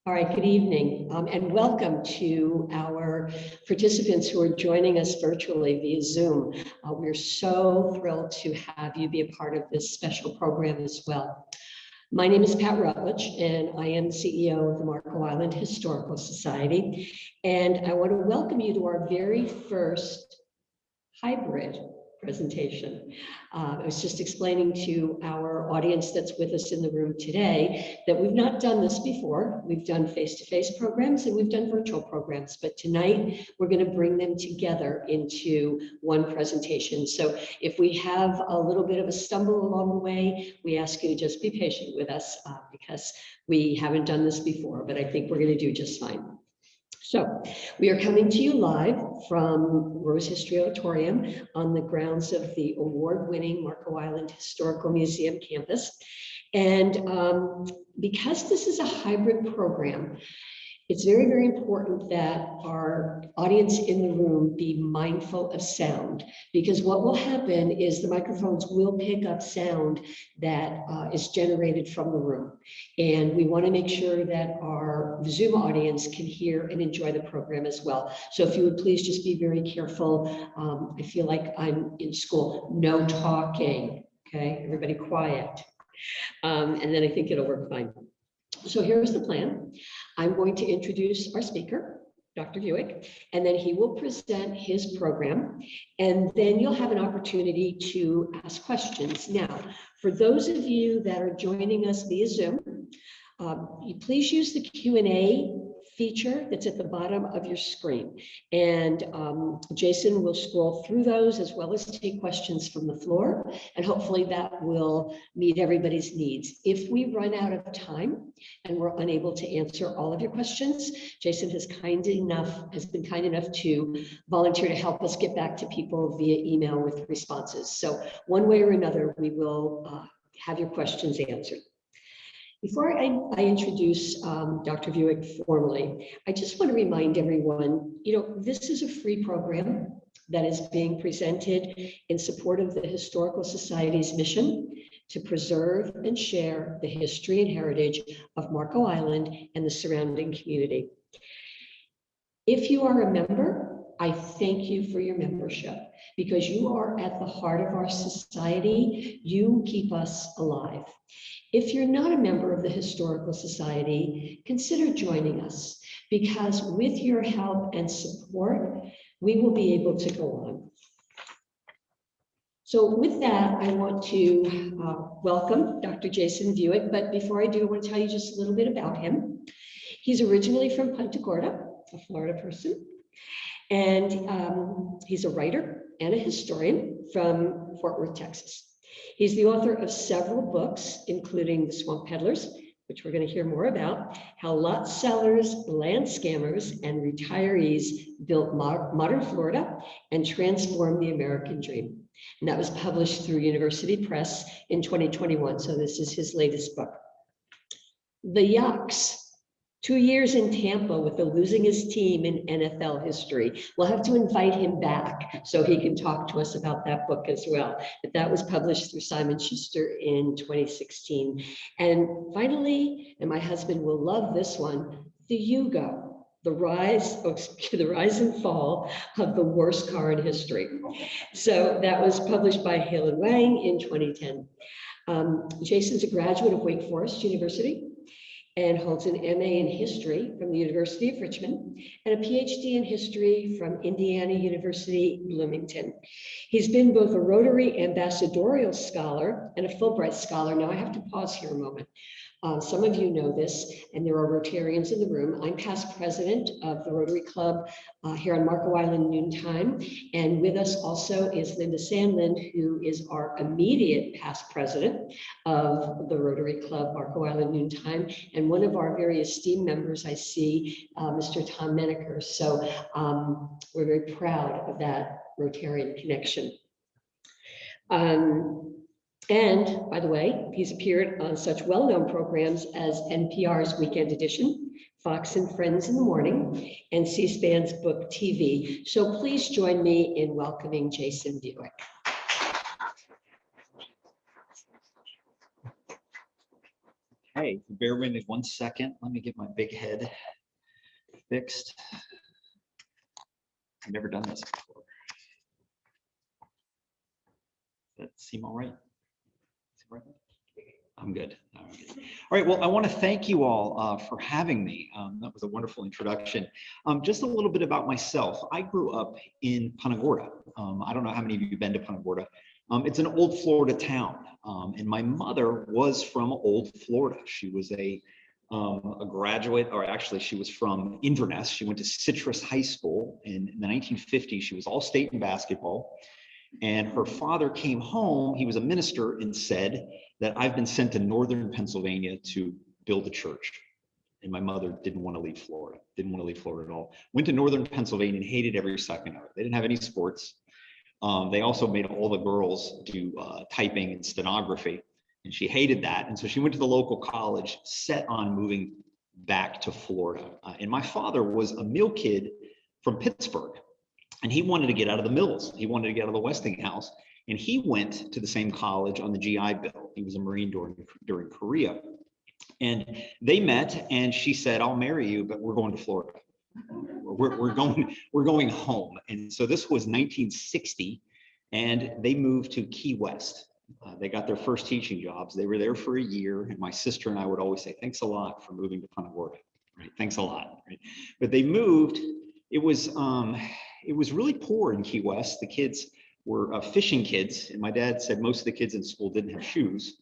All right, good evening, and welcome to our participants who are joining us virtually via Zoom. We're so thrilled to have you be a part of this special program as well. My name is Pat Rutledge, and I am CEO of the Marco Island Historical Society. And I want to welcome you to our very first hybrid presentation. I was just explaining to our audience that's with us in the room today that we've not done this before. We've done face-to-face programs and we've done virtual programs, but tonight we're going to bring them together into one presentation. So if we have a little bit of a stumble along the way, we ask you to just be patient with us because we haven't done this before, but I think we're going to do just fine. So we are coming to you live from Rose History Auditorium on the grounds of the award-winning Marco Island Historical Museum campus. And because this is a hybrid program, it's very, very important that our audience in the room be mindful of sound, because what will happen is the microphones will pick up sound that is generated from the room. And we want to make sure that our Zoom audience can hear and enjoy the program as well. So if you would please just be very careful. I feel like I'm in school. No talking, okay? Everybody quiet. And then I think it'll work fine. So here's the plan. I'm going to introduce our speaker, Dr. Vuic, and then he will present his program, and then you'll have an opportunity to ask questions. Now, for those of you that are joining us via Zoom, please use the Q&A feature that's at the bottom of your screen. And Jason will scroll through those as well as take questions from the floor. And hopefully that will meet everybody's needs. If we run out of time and we're unable to answer all of your questions, Jason has been kind enough to volunteer to help us get back to people via email with responses. So one way or another, we will have your questions answered. Before I introduce Dr. Vuic formally, I just want to remind everyone, this is a free program that is being presented in support of the Historical Society's mission to preserve and share the history and heritage of Marco Island and the surrounding community. If you are a member, I thank you for your membership, because you are at the heart of our society. You keep us alive. If you're not a member of the Historical Society, consider joining us, because with your help and support, we will be able to go on. So with that, I want to welcome Dr. Jason Vuic, but before I do, I want to tell you just a little bit about him. He's originally from Punta Gorda, a Florida person, and he's a writer and a historian from Fort Worth, Texas. He's the author of several books, including The Swamp Peddlers, which we're going to hear more about, How Lot Sellers, Land Scammers, and Retirees Built Modern Florida and Transformed the American Dream. And that was published through University Press in 2021. So this is his latest book. The Yucks. 2 years in Tampa with the losingest team in NFL history. We'll have to invite him back so he can talk to us about that book as well. But that was published through Simon Schuster in 2016. And finally, and my husband will love this one, the Yugo, the rise and fall of the worst car in history. So that was published by Hale and Wang in 2010. Jason's a graduate of Wake Forest University and holds an MA in history from the University of Richmond and a PhD in history from Indiana University, Bloomington. He's been both a Rotary Ambassadorial Scholar and a Fulbright Scholar. Now I have to pause here a moment. Some of you know this, and there are Rotarians in the room. I'm past president of the Rotary Club here on Marco Island Noontime, and with us also is Linda Sandlin, who is our immediate past president of the Rotary Club Marco Island Noontime, and one of our very esteemed members I see, Mr. Tom Menaker. So we're very proud of that Rotarian connection. And by the way, he's appeared on such well-known programs as NPR's Weekend Edition, Fox and Friends in the Morning, and C-SPAN's Book TV. So please join me in welcoming Jason Vuic. Okay, bear with me 1 second. Let me get my big head fixed. I've never done this before. Does that seem all right? I'm good. All right, well, I want to thank you all for having me. That was a wonderful introduction. Just a little bit about myself. I grew up in Punta Gorda. I don't know how many of you have been to Punta Gorda. It's an old Florida town, and my mother was from old Florida. She was a graduate, or actually she was from Inverness. She went to Citrus High School in the 1950s. She was all state in basketball. And her father came home, he was a minister, and said that I've been sent to northern Pennsylvania to build a church. And my mother didn't want to leave Florida, at all. Went to northern Pennsylvania and hated every second of it. They didn't have any sports. They also made all the girls do typing and stenography, and she hated that. And so she went to the local college, set on moving back to Florida. And my father was a mill kid from Pittsburgh. And he wanted to get out of the mills. He wanted to get out of the Westinghouse. And he went to the same college on the GI Bill. He was a Marine during Korea. And they met, and she said, I'll marry you, but we're going to Florida. We're going home. And so this was 1960, and they moved to Key West. They got their first teaching jobs. They were there for a year. And my sister and I would always say, thanks a lot for moving to Punta Gorda. Right? Thanks a lot. Right? But they moved. It was really poor in Key West. The kids were fishing kids, and my dad said most of the kids in school didn't have shoes.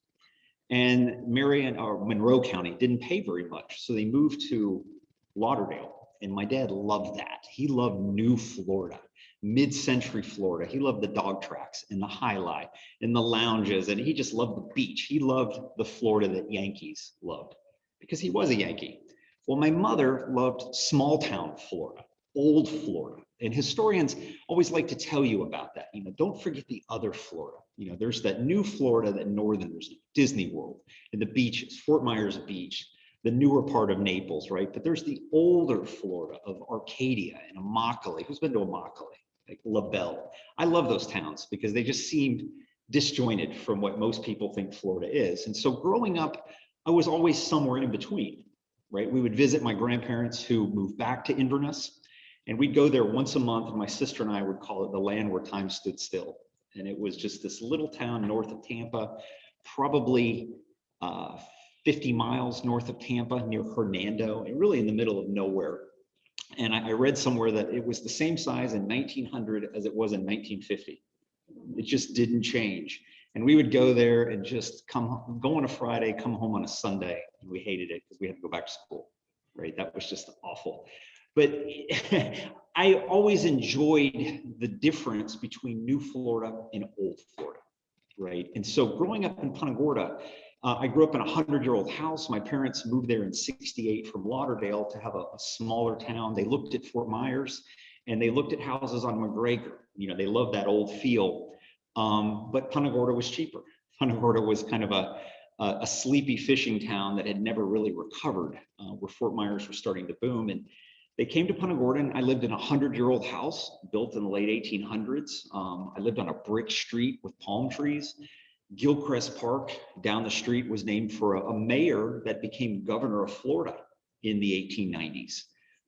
And Monroe County didn't pay very much, so they moved to Lauderdale. And my dad loved that. He loved New Florida, mid-century Florida. He loved the dog tracks and the high lie and the lounges, and he just loved the beach. He loved the Florida that Yankees loved because he was a Yankee. Well, my mother loved small town Florida. Old Florida. And historians always like to tell you about that. Don't forget the other Florida. There's that new Florida, that northern, there's Disney World and the beaches, Fort Myers Beach, the newer part of Naples, right? But there's the older Florida of Arcadia and Immokalee. Who's been to Immokalee? Like LaBelle. I love those towns because they just seemed disjointed from what most people think Florida is. And so growing up, I was always somewhere in between, right? We would visit my grandparents who moved back to Inverness. And we'd go there once a month, and my sister and I would call it the land where time stood still. And it was just this little town north of Tampa, probably 50 miles north of Tampa, near Hernando, and really in the middle of nowhere. And I read somewhere that it was the same size in 1900 as it was in 1950. It just didn't change. And we would go there and just go on a Friday, come home on a Sunday. And we hated it because we had to go back to school, right? That was just awful. But I always enjoyed the difference between New Florida and Old Florida, right? And so growing up in Punta Gorda, I grew up in a 100-year-old house. My parents moved there in '68 from Lauderdale to have a smaller town. They looked at Fort Myers, and they looked at houses on McGregor. They loved that old feel. But Punta Gorda was cheaper. Punta Gorda was kind of a sleepy fishing town that had never really recovered, where Fort Myers was starting to boom. And they came to Punta Gorda, and I lived in a 100-year-old house built in the late 1800s. I lived on a brick street with palm trees. Gilchrist Park down the street was named for a mayor that became governor of Florida in the 1890s.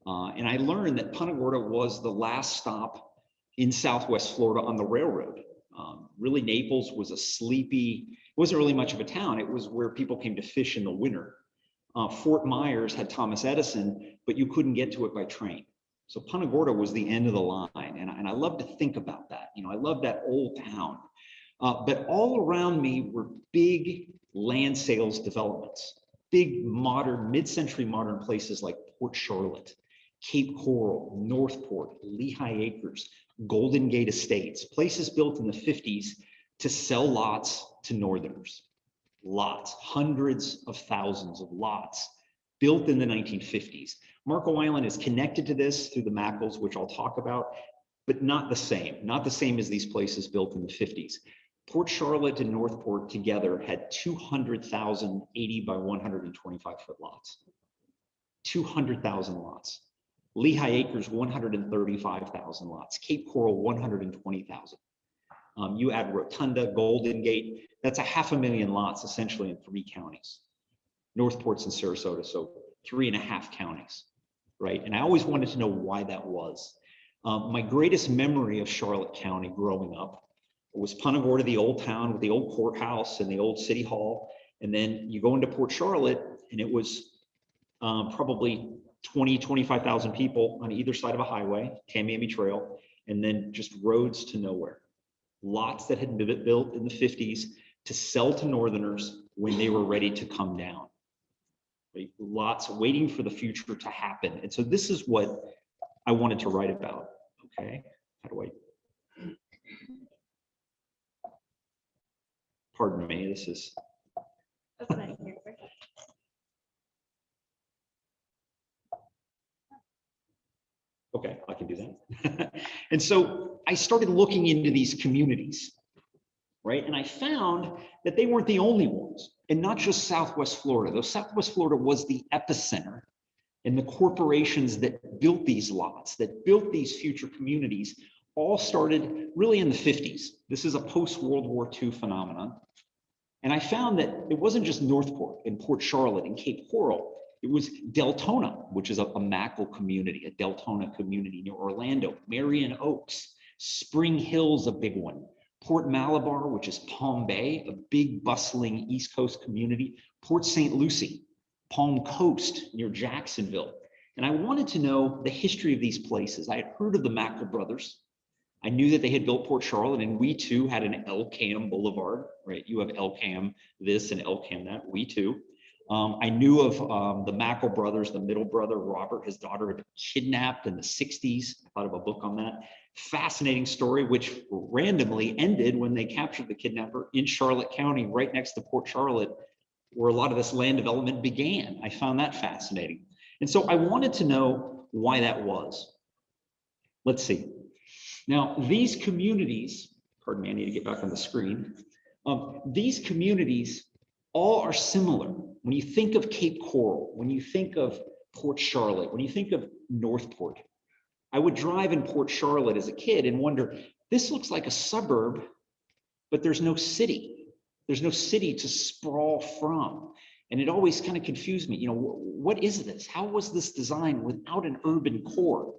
And I learned that Punta Gorda was the last stop in Southwest Florida on the railroad. Really, Naples was a sleepy, it wasn't really much of a town. It was where people came to fish in the winter. Fort Myers had Thomas Edison, but you couldn't get to it by train. So Punta Gorda was the end of the line. And I love to think about that. I love that old town. But all around me were big land sales developments, big modern, mid-century modern places like Port Charlotte, Cape Coral, Northport, Lehigh Acres, Golden Gate Estates, places built in the 50s to sell lots to Northerners. Lots, hundreds of thousands of lots built in the 1950s. Marco Island is connected to this through the Mackerels, which I'll talk about, but not the same as these places built in the 50s. Port Charlotte and Northport together had 200,000 80 by 125 foot lots. 200,000 lots. Lehigh Acres, 135,000 lots. Cape Coral, 120,000. You add Rotunda, Golden Gate, that's 500,000 lots essentially in 3 counties. Northport's in Sarasota, so 3.5 counties, right? And I always wanted to know why that was. My greatest memory of Charlotte County growing up was Punta Gorda, the old town with the old courthouse and the old city hall. And then you go into Port Charlotte and it was probably 20, 25,000 people on either side of a highway, Tamiami Trail, and then just roads to nowhere. Lots that had been built in the 50s to sell to Northerners when they were ready to come down. Right? Lots waiting for the future to happen. And so this is what I wanted to write about, okay? How do I? Pardon me, this is. Okay, I can do that. And so I started looking into these communities, right? And I found that they weren't the only ones, and not just Southwest Florida. Though Southwest Florida was the epicenter, and the corporations that built these lots, that built these future communities, all started really in the 50s. This is a post-World War II phenomenon. And I found that it wasn't just Northport and Port Charlotte and Cape Coral. It was Deltona, which is a Mackerel community, a Deltona community near Orlando, Marion Oaks, Spring Hill's a big one, Port Malabar, which is Palm Bay, a big bustling East Coast community, Port St. Lucie, Palm Coast near Jacksonville. And I wanted to know the history of these places. I had heard of the Mackerel brothers. I knew that they had built Port Charlotte, and we too had an LCAM Boulevard, right? You have LCAM this and LCAM that, we too. I knew of the Mackerel brothers, the middle brother, Robert, his daughter had been kidnapped in the 60s. I thought of a book on that. Fascinating story, which randomly ended when they captured the kidnapper in Charlotte County, right next to Port Charlotte, where a lot of this land development began. I found that fascinating. And so I wanted to know why that was. Let's see. Now, these communities, pardon me, I need to get back on the screen. These communities all are similar. When you think of Cape Coral, when you think of Port Charlotte, when you think of Northport, I would drive in Port Charlotte as a kid and wonder, this looks like a suburb, but there's no city. There's no city to sprawl from. And it always kind of confused me, you know, what is this? How was this designed without an urban core?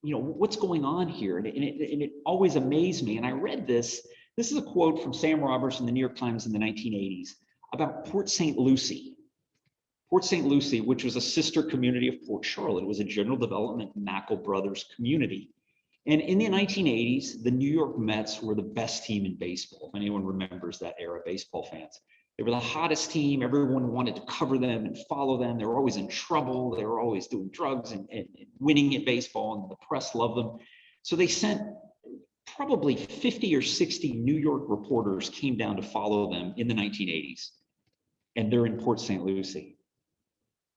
You know, what's going on here? And it always amazed me. And I read this. This is a quote from Sam Roberts in the New York Times in the 1980s about Port St. Lucie. Port St. Lucie, which was a sister community of Port Charlotte. It was a general development Mackerel Brothers community. And in the 1980s, the New York Mets were the best team in baseball. If anyone remembers that era, baseball fans. They were the hottest team. Everyone wanted to cover them and follow them. They were always in trouble. They were always doing drugs and winning at baseball, and the press loved them. So they sent probably 50 or 60 New York reporters came down to follow them in the 1980s. And they're in Port St. Lucie,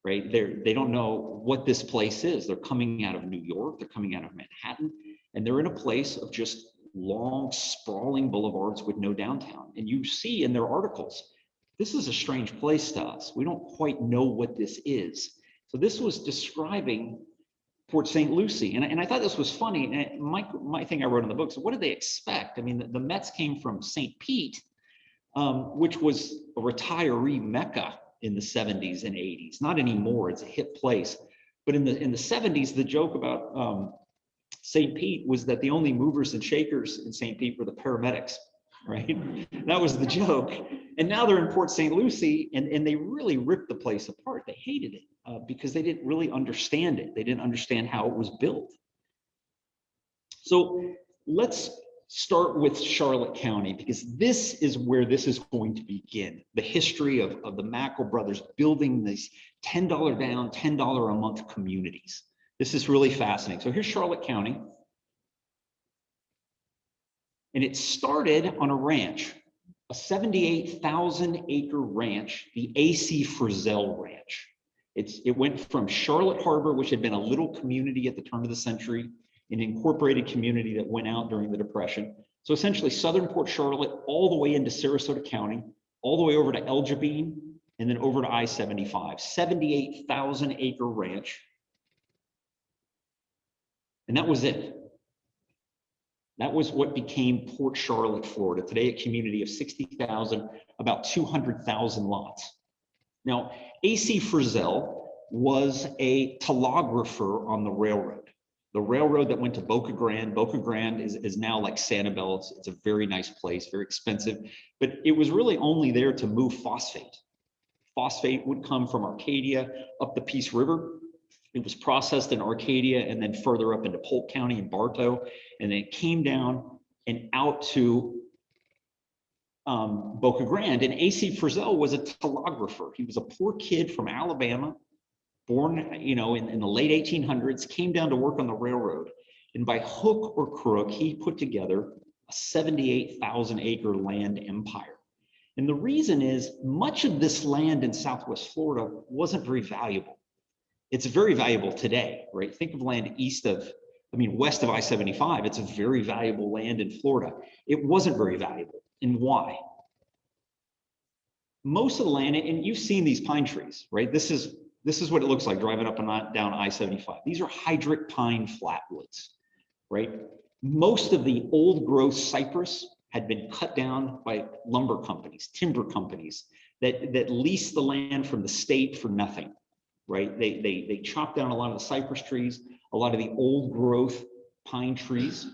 right? They don't know what this place is. They're coming out of New York. They're coming out of Manhattan. And they're in a place of just long, sprawling boulevards with no downtown. And you see in their articles, this is a strange place to us. We don't quite know what this is. So this was describing Port St. Lucie. And I thought this was funny. And my thing I wrote in the book, so what did they expect? I mean, the Mets came from St. Pete, which was a retiree mecca in the 70s and 80s. Not anymore, it's a hip place. But in the 70s, the joke about St. Pete was that the only movers and shakers in St. Pete were the paramedics, right? That was the joke. And now they're in Port St. Lucie, and they really ripped the place apart. They hated it because they didn't really understand it. They didn't understand how it was built. So let's start with Charlotte County, because this is where this is going to begin. The history of the Mackerel brothers building these $10 down, $10 a month communities. This is really fascinating. So here's Charlotte County. And it started on a ranch, a 78,000 acre ranch, the A.C. Frizzell Ranch. It went from Charlotte Harbor, which had been a little community at the turn of the century, an incorporated community that went out during the Depression. So essentially southern Port Charlotte, all the way into Sarasota County, all the way over to El Jabin, and then over to I-75, 78,000 acre ranch. And that was it. That was what became Port Charlotte, Florida. Today, a community of 60,000, about 200,000 lots. Now, A.C. Frizzell was a telegrapher on the railroad. The railroad that went to Boca Grande. Boca Grande is now like Sanibel. It's a very nice place, very expensive, but it was really only there to move phosphate. Phosphate would come from Arcadia up the Peace River. It was processed in Arcadia and then further up into Polk County and Bartow, and then it came down and out to Boca Grande. And A.C. Frizzell was a telegrapher. He was a poor kid from Alabama, born, you know, in the late 1800s, came down to work on the railroad. And by hook or crook, he put together a 78,000 acre land empire. And the reason is much of this land in Southwest Florida wasn't very valuable. It's very valuable today, right? Think of land west of I-75. It's a very valuable land in Florida. It wasn't very valuable. And why? Most of the land, and you've seen these pine trees, right? This is what it looks like driving up and down I-75. These are hydric pine flatwoods, right? Most of the old growth cypress had been cut down by lumber companies, timber companies that leased the land from the state for nothing, right? They chopped down a lot of the cypress trees, a lot of the old growth pine trees,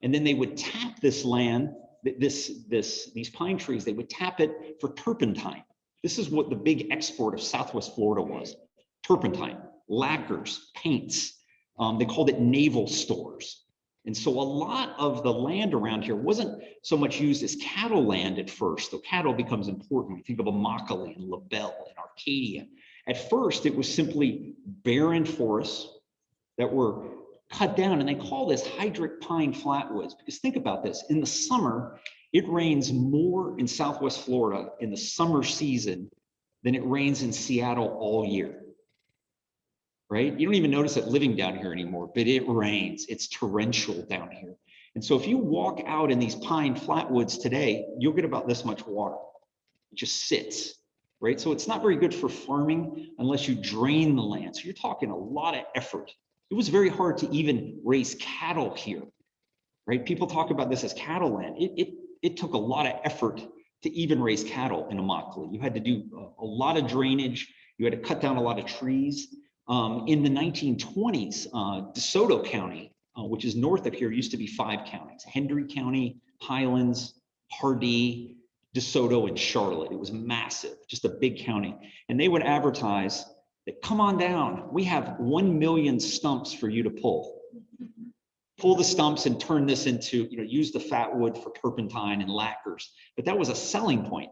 and then they would tap this land, these pine trees, they would tap it for turpentine. This is what the big export of Southwest Florida was: turpentine, lacquers, paints. They called it naval stores. And so a lot of the land around here wasn't so much used as cattle land at first, though cattle becomes important. We think of Immokalee and LaBelle and Arcadia. At first, it was simply barren forests that were cut down, and they call this hydric pine flatwoods, because think about this. In the summer, it rains more in Southwest Florida in the summer season than it rains in Seattle all year. Right? You don't even notice it living down here anymore, but it rains. It's torrential down here. And so if you walk out in these pine flatwoods today, you'll get about this much water. It just sits, right? So it's not very good for farming unless you drain the land. So you're talking a lot of effort. It was very hard to even raise cattle here, right? People talk about this as cattle land. It took a lot of effort to even raise cattle in Immokalee. You had to do a lot of drainage. You had to cut down a lot of trees. In the 1920s, DeSoto County, which is north of here, used to be 5 counties: Hendry County, Highlands, Hardee, DeSoto, and Charlotte. It was massive, just a big county. And they would advertise that, come on down, we have 1 million stumps for you to pull. Pull the stumps and turn this into, use the fat wood for turpentine and lacquers. But that was a selling point,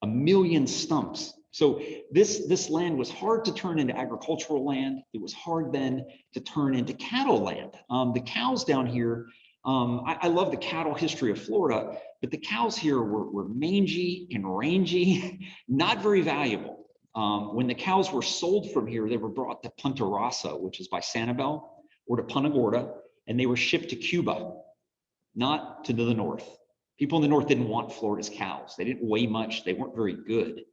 1 million stumps. So this land was hard to turn into agricultural land. It was hard then to turn into cattle land. The cows down here, I love the cattle history of Florida, but the cows here were mangy and rangy, not very valuable. When the cows were sold from here, they were brought to Punta Rassa, which is by Sanibel, or to Punta Gorda, and they were shipped to Cuba, not to the north. People in the north didn't want Florida's cows. They didn't weigh much. They weren't very good.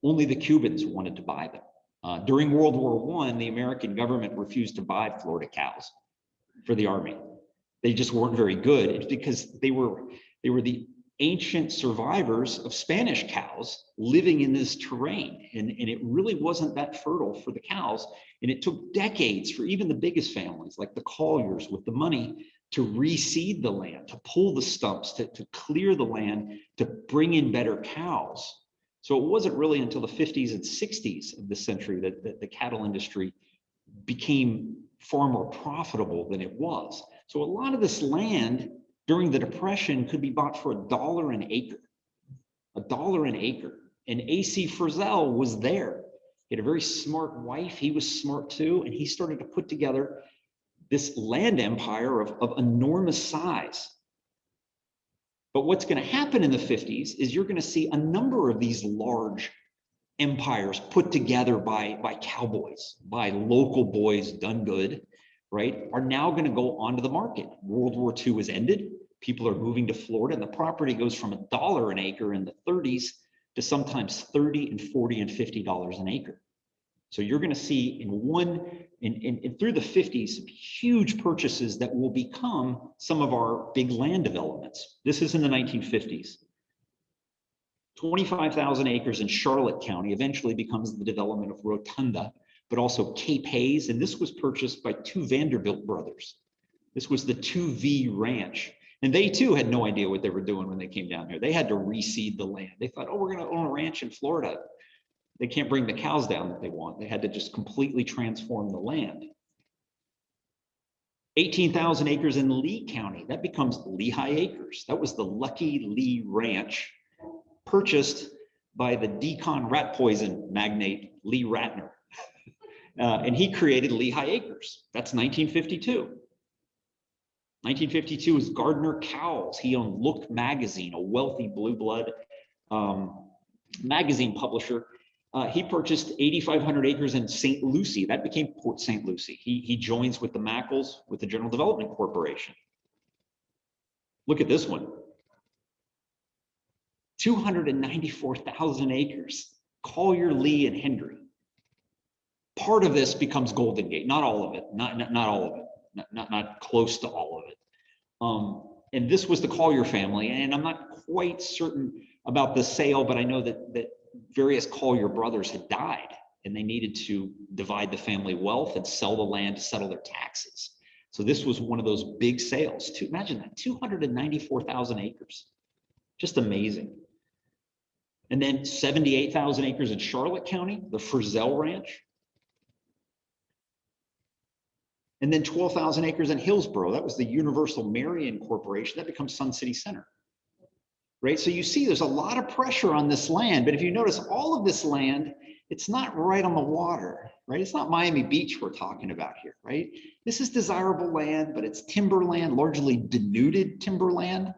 Only the Cubans wanted to buy them. During World War I, the American government refused to buy Florida cows for the army. They just weren't very good. It's because they were the ancient survivors of Spanish cows living in this terrain. And it really wasn't that fertile for the cows. And it took decades for even the biggest families, like the Colliers with the money, to reseed the land, to pull the stumps, to clear the land, to bring in better cows. So it wasn't really until the 50s and 60s of this century that the cattle industry became far more profitable than it was. So a lot of this land during the Depression could be bought for $1 an acre, $1 an acre. And A.C. Frizzell was there. He had a very smart wife. He was smart too. And he started to put together this land empire of enormous size. But what's going to happen in the 50s is you're going to see a number of these large empires put together by cowboys, by local boys done good, right, are now going to go onto the market. World War II has ended. People are moving to Florida, and the property goes from $1 an acre in the 30s to sometimes $30 and $40 and $50 an acre. So you're going to see through the 50s, huge purchases that will become some of our big land developments. This is in the 1950s. 25,000 acres in Charlotte County eventually becomes the development of Rotunda, but also Cape Hayes. And this was purchased by two Vanderbilt brothers. This was the 2V Ranch. And they too had no idea what they were doing when they came down here. They had to reseed the land. They thought, oh, we're going to own a ranch in Florida. They can't bring the cows down that they want. They had to just completely transform the land. 18,000 acres in Lee County. That becomes Lehigh Acres. That was the Lucky Lee Ranch, purchased by the decon rat poison magnate Lee Ratner. And he created Lehigh Acres. That's 1952. 1952 is Gardner Cowles. He owned Look magazine, a wealthy blue blood magazine publisher. He purchased 8,500 acres in St. Lucie. That became Port St. Lucie. He joins with the Mackerels with the General Development Corporation. Look at this one. 294,000 acres, Collier, Lee, and Hendry. Part of this becomes Golden Gate, not all of it, not all of it, not close to all of it. And this was the Collier family, and I'm not quite certain about the sale, but I know that various Collier brothers had died, and they needed to divide the family wealth and sell the land to settle their taxes. So this was one of those big sales. Imagine that, 294,000 acres, just amazing. And then 78,000 acres in Charlotte County, the Frizzell Ranch. And then 12,000 acres in Hillsborough. That was the Universal Marion Corporation. That becomes Sun City Center, right? So you see there's a lot of pressure on this land, but if you notice all of this land, it's not right on the water, right? It's not Miami Beach we're talking about here, right? This is desirable land, but it's timberland, largely denuded timberland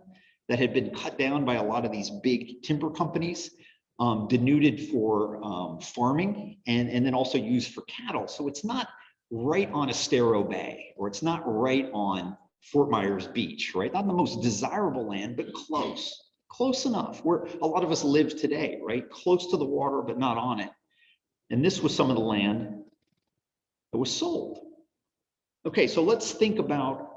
that had been cut down by a lot of these big timber companies, denuded for farming and then also used for cattle. So it's not right on Estero Bay, or it's not right on Fort Myers Beach, right? Not the most desirable land, but close enough where a lot of us live today, right? Close to the water, but not on it. And this was some of the land that was sold. Okay, so let's think about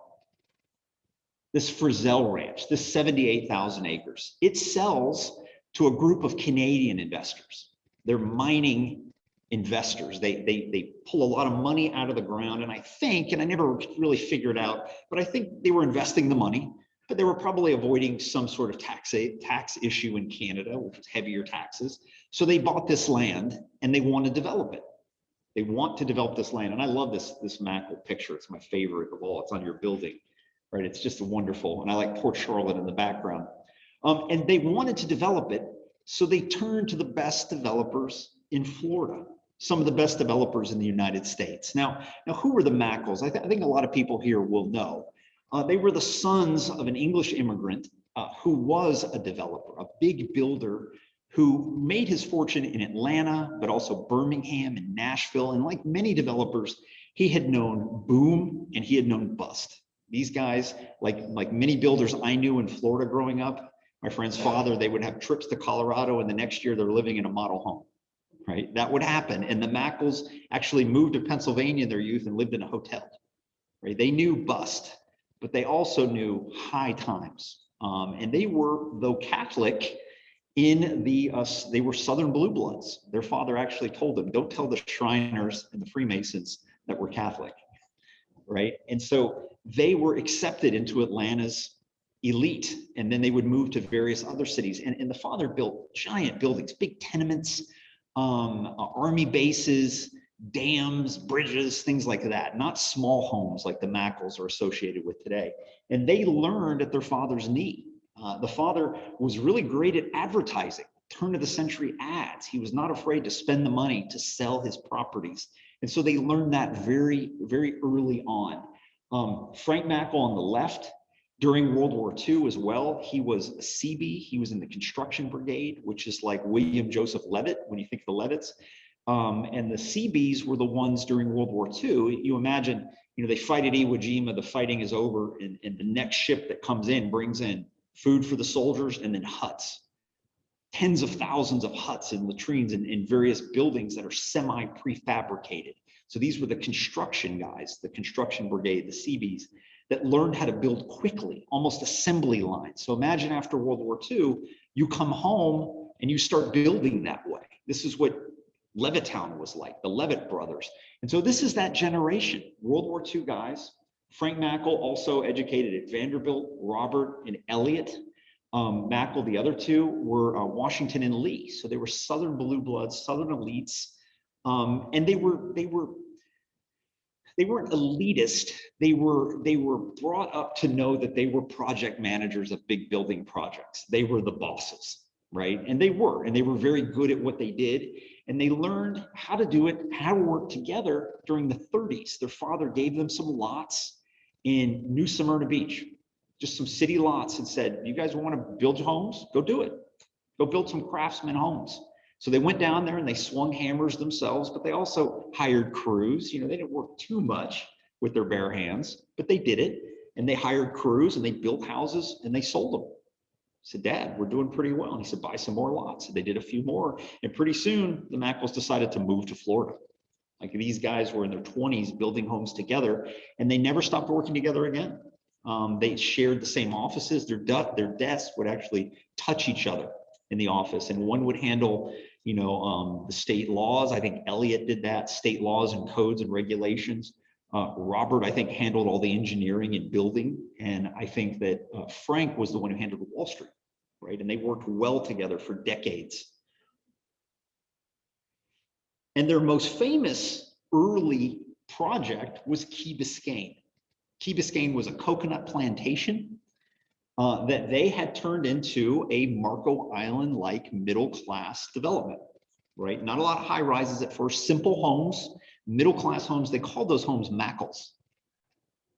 this Frizzell Ranch, this 78,000 acres. It sells to a group of Canadian investors. They're mining investors. They pull a lot of money out of the ground. And I think, and I never really figured out, but I think they were investing the money, but they were probably avoiding some sort of tax issue in Canada, which was heavier taxes. So they bought this land and they want to develop it. They want to develop this land. And I love this mackerel picture. It's my favorite of all. It's on your building, right? It's just wonderful. And I like Port Charlotte in the background. And they wanted to develop it. So they turned to the best developers in Florida, some of the best developers in the United States. Now who were the Mackerels? I think a lot of people here will know. They were the sons of an English immigrant who was a developer, a big builder who made his fortune in Atlanta, but also Birmingham and Nashville. And like many developers, he had known boom and he had known bust. These guys, like many builders I knew in Florida growing up, my friend's father, they would have trips to Colorado and the next year they're living in a model home, right? That would happen. And the Mackerels actually moved to Pennsylvania in their youth and lived in a hotel, right? They knew bust, but they also knew high times. And they were, though Catholic, they were Southern blue bloods. Their father actually told them, don't tell the Shriners and the Freemasons that we're Catholic, right? And so they were accepted into Atlanta's elite, and then they would move to various other cities. And the father built giant buildings, big tenements, army bases, dams, bridges, things like that, not small homes like the Mackerels are associated with today. And they learned at their father's knee. The father was really great at advertising, turn of the century ads. He was not afraid to spend the money to sell his properties. And so they learned that very, very early on. Frank Mackerel on the left, during World War II as well, he was a CB. He was in the construction brigade, which is like William Joseph Levitt when you think of the Levitts. And the CBs were the ones during World War II. You imagine, they fight at Iwo Jima, the fighting is over, and the next ship that comes in brings in food for the soldiers and then huts. Tens of thousands of huts and latrines in various buildings that are semi-prefabricated. So these were the construction guys, the construction brigade, the CBs, that learned how to build quickly, almost assembly lines. So imagine after World War II, you come home and you start building that way. This is what Levittown was like, the Levitt brothers. And so this is that generation, World War II guys. Frank Mackel, also educated at Vanderbilt, Robert and Elliot. Mackel, the other two, were Washington and Lee. So they were Southern blue bloods, Southern elites. And they weren't elitist. They were brought up to know that they were project managers of big building projects. They were the bosses, right? And they were very good at what they did. And they learned how to do it, how to work together during the 30s. Their father gave them some lots in New Smyrna Beach, just some city lots, and said, you guys want to build homes? Go do it. Go build some craftsman homes. So they went down there and they swung hammers themselves, but they also hired crews. You know, they didn't work too much with their bare hands, but they did it. And they hired crews and they built houses and they sold them. I said, Dad, we're doing pretty well. And he said, buy some more lots. And they did a few more. And pretty soon the Mackels decided to move to Florida. Like, these guys were in their 20s building homes together, and they never stopped working together again. They shared the same offices. Their desks would actually touch each other in the office, and one would handle, you know, the state laws. I think Elliot did that, state laws and codes and regulations. Robert, I think, handled all the engineering and building. And I think that Frank was the one who handled Wall Street, right? And they worked well together for decades. And their most famous early project was Key Biscayne. Key Biscayne was a coconut plantation that they had turned into a Marco Island-like middle-class development, right? Not a lot of high rises at first, simple homes, middle-class homes. They called those homes Mackels,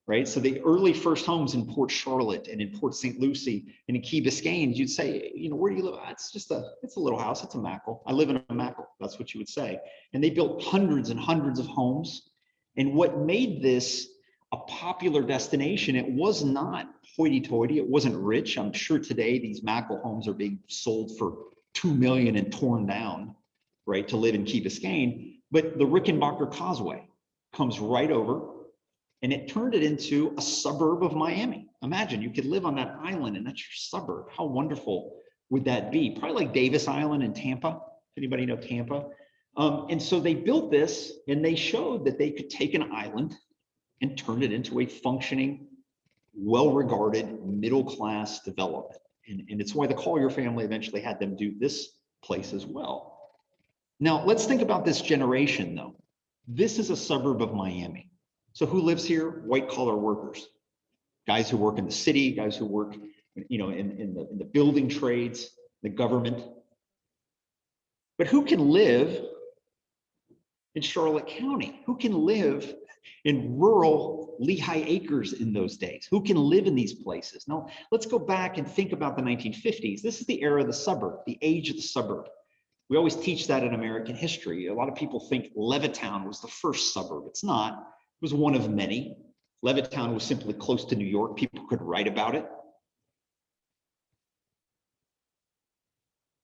right? So the early first homes in Port Charlotte and in Port St. Lucie and in Key Biscayne, you'd say, you know, where do you live? It's a little house, it's a Mackel. I live in a Mackel, that's what you would say. And they built hundreds and hundreds of homes. And what made this a popular destination, it was not hoity-toity, it wasn't rich. I'm sure today these Mackel homes are being sold for $2 million and torn down, right, to live in Key Biscayne. But the Rickenbacker Causeway comes right over, and it turned it into a suburb of Miami. Imagine you could live on that island and that's your suburb. How wonderful would that be? Probably like Davis Island in Tampa. Anybody know Tampa? And so they built this, and they showed that they could take an island and turn it into a functioning, well-regarded middle-class development. And it's why the Collier family eventually had them do this place as well. Now, let's think about this generation, though. This is a suburb of Miami. So who lives here? White-collar workers, guys who work in the city, guys who work, you know, in the building trades, the government. But who can live in Charlotte County? Who can live in rural Lehigh Acres in those days? Who can live in these places? Now, let's go back and think about the 1950s. This is the era of the suburb, the age of the suburb. We always teach that in American history. A lot of people think Levittown was the first suburb. It's not. It was one of many. Levittown was simply close to New York. People could write about it.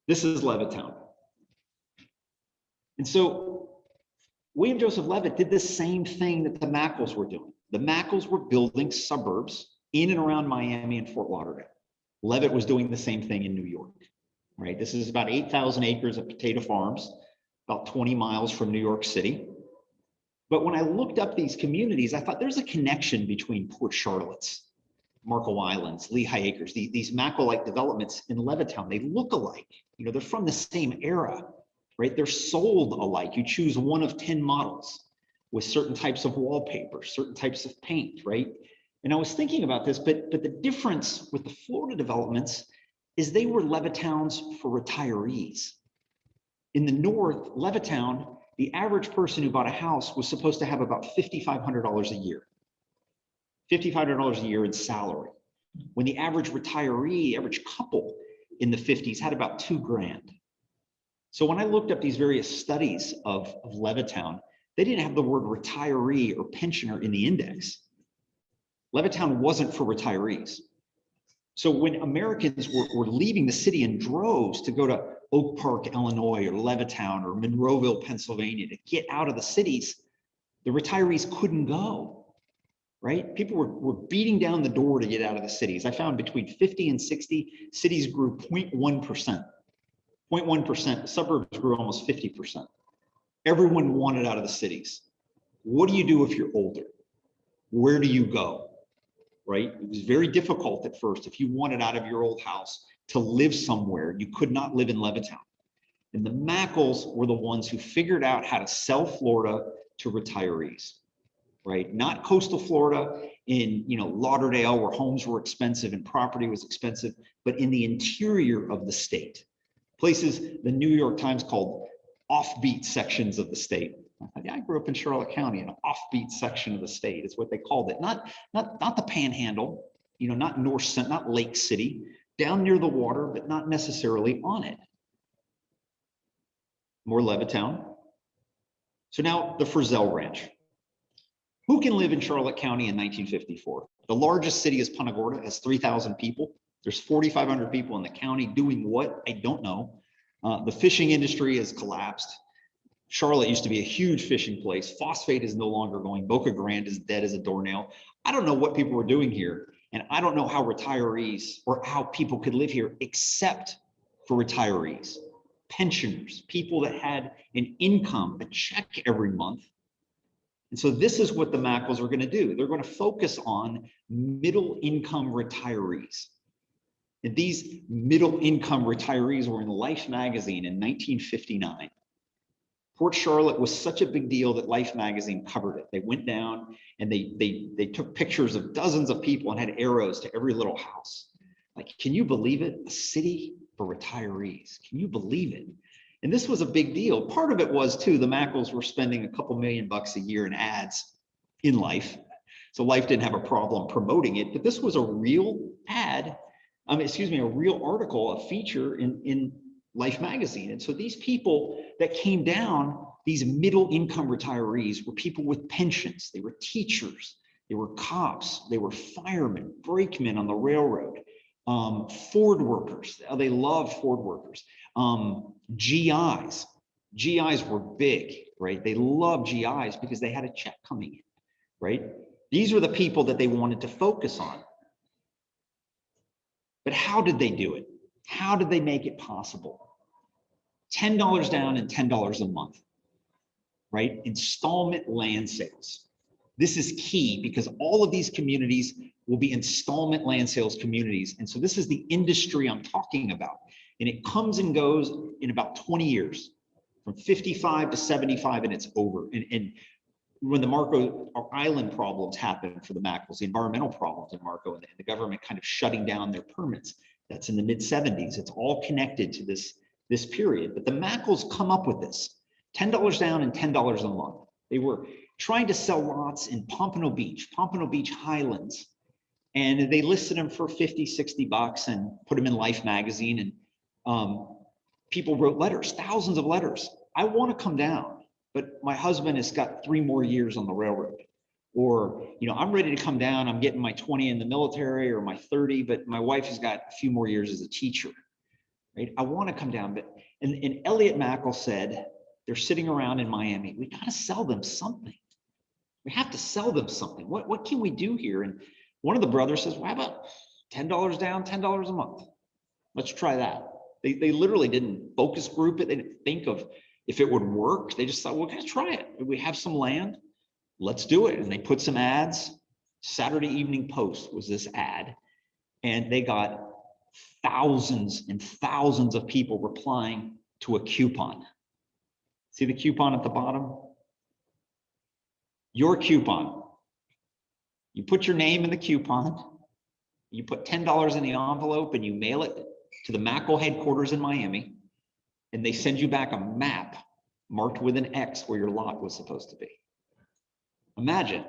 This is Levittown. And so William Joseph Levitt did the same thing that the Mackels were doing. The Mackels were building suburbs in and around Miami and Fort Lauderdale. Levitt was doing the same thing in New York, right? This is about 8,000 acres of potato farms, about 20 miles from New York City. But when I looked up these communities, I thought there's a connection between Port Charlotte's, Marco Islands, Lehigh Acres, these Mackel-like developments in Levittown. They look alike. You know, they're from the same era, right? They're sold alike. You choose one of 10 models with certain types of wallpaper, certain types of paint, right? And I was thinking about this, but the difference with the Florida developments is they were Levittowns for retirees. In the north, Levittown, the average person who bought a house was supposed to have about $5,500 a year. $5,500 a year in salary. When the average retiree, average couple in the 50s had about $2,000. So when I looked up these various studies of Levittown, they didn't have the word retiree or pensioner in the index. Levittown wasn't for retirees. So when Americans were leaving the city in droves to go to Oak Park, Illinois, or Levittown, or Monroeville, Pennsylvania, to get out of the cities, the retirees couldn't go, right? People were beating down the door to get out of the cities. I found between 50 and 60 cities grew 0.1%. 0.1%, the suburbs grew almost 50%. Everyone wanted out of the cities. What do you do if you're older? Where do you go? Right? It was very difficult at first. If you wanted out of your old house to live somewhere, you could not live in Levittown. And the Mackerels were the ones who figured out how to sell Florida to retirees, right? Not coastal Florida in, Lauderdale, where homes were expensive and property was expensive, but in the interior of the state. Places the New York Times called offbeat sections of the state. I grew up in Charlotte County, an offbeat section of the state is what they called it. Not the Panhandle, not not Lake City, down near the water, but not necessarily on it. More Levittown. So now the Frizzell Ranch. Who can live in Charlotte County in 1954? The largest city is Punta Gorda, has 3,000 people. There's 4,500 people in the county doing what? I don't know. The fishing industry has collapsed. Charlotte used to be a huge fishing place. Phosphate is no longer going. Boca Grande is dead as a doornail. I don't know what people were doing here. And I don't know how retirees or how people could live here except for retirees, pensioners, people that had an income, a check every month. And so this is what the Mackerels are going to do. They're going to focus on middle income retirees. And these middle income retirees were in Life magazine in 1959. Port Charlotte was such a big deal that Life magazine covered it. They went down and they took pictures of dozens of people and had arrows to every little house. Like, can you believe it? A city for retirees. Can you believe it? And this was a big deal. Part of it was too, the Mackerels were spending a couple $1,000,000 a year in ads in Life. So Life didn't have a problem promoting it, but this was a real ad, a real article, a feature in Life magazine. And so these people that came down, these middle income retirees, were people with pensions. They were teachers, they were cops, they were firemen, brakemen on the railroad, Ford workers. They loved Ford workers. GIs. GIs were big, right? They loved GIs because they had a check coming in, right? These were the people that they wanted to focus on. But how did they do it? How did they make it possible? $10 down and $10 a month, right? Installment land sales. This is key because all of these communities will be installment land sales communities. And so this is the industry I'm talking about. And it comes and goes in about 20 years, from 55 to 75, and it's over. And when the Marco Island problems happened for the Mackerels, the environmental problems in Marco, and the government kind of shutting down their permits, that's in the mid-70s. It's all connected to this period. But the Mackerels come up with this, $10 down and $10 a month. They were trying to sell lots in Pompano Beach Highlands. And they listed them for 50, 60 bucks and put them in Life magazine. And people wrote letters, thousands of letters. I want to come down, but my husband has got 3 more years on the railroad. Or, I'm ready to come down. I'm getting my 20 in the military or my 30, but my wife has got a few more years as a teacher. Right? I want to come down, but and Elliot Mackerel said, they're sitting around in Miami. We got to sell them something. We have to sell them something. What can we do here? And one of the brothers says, well, how about $10 down, $10 a month? Let's try that. They literally didn't focus group it. They didn't think of if it would work. They just thought, we're going to try it. We have some land. Let's do it. And they put some ads. Saturday Evening Post was this ad. And they got thousands and thousands of people replying to a coupon. See the coupon at the bottom? Your coupon. You put your name in the coupon, you put $10 in the envelope, and you mail it to the Mackerel headquarters in Miami, and they send you back a map marked with an X where your lot was supposed to be. Imagine,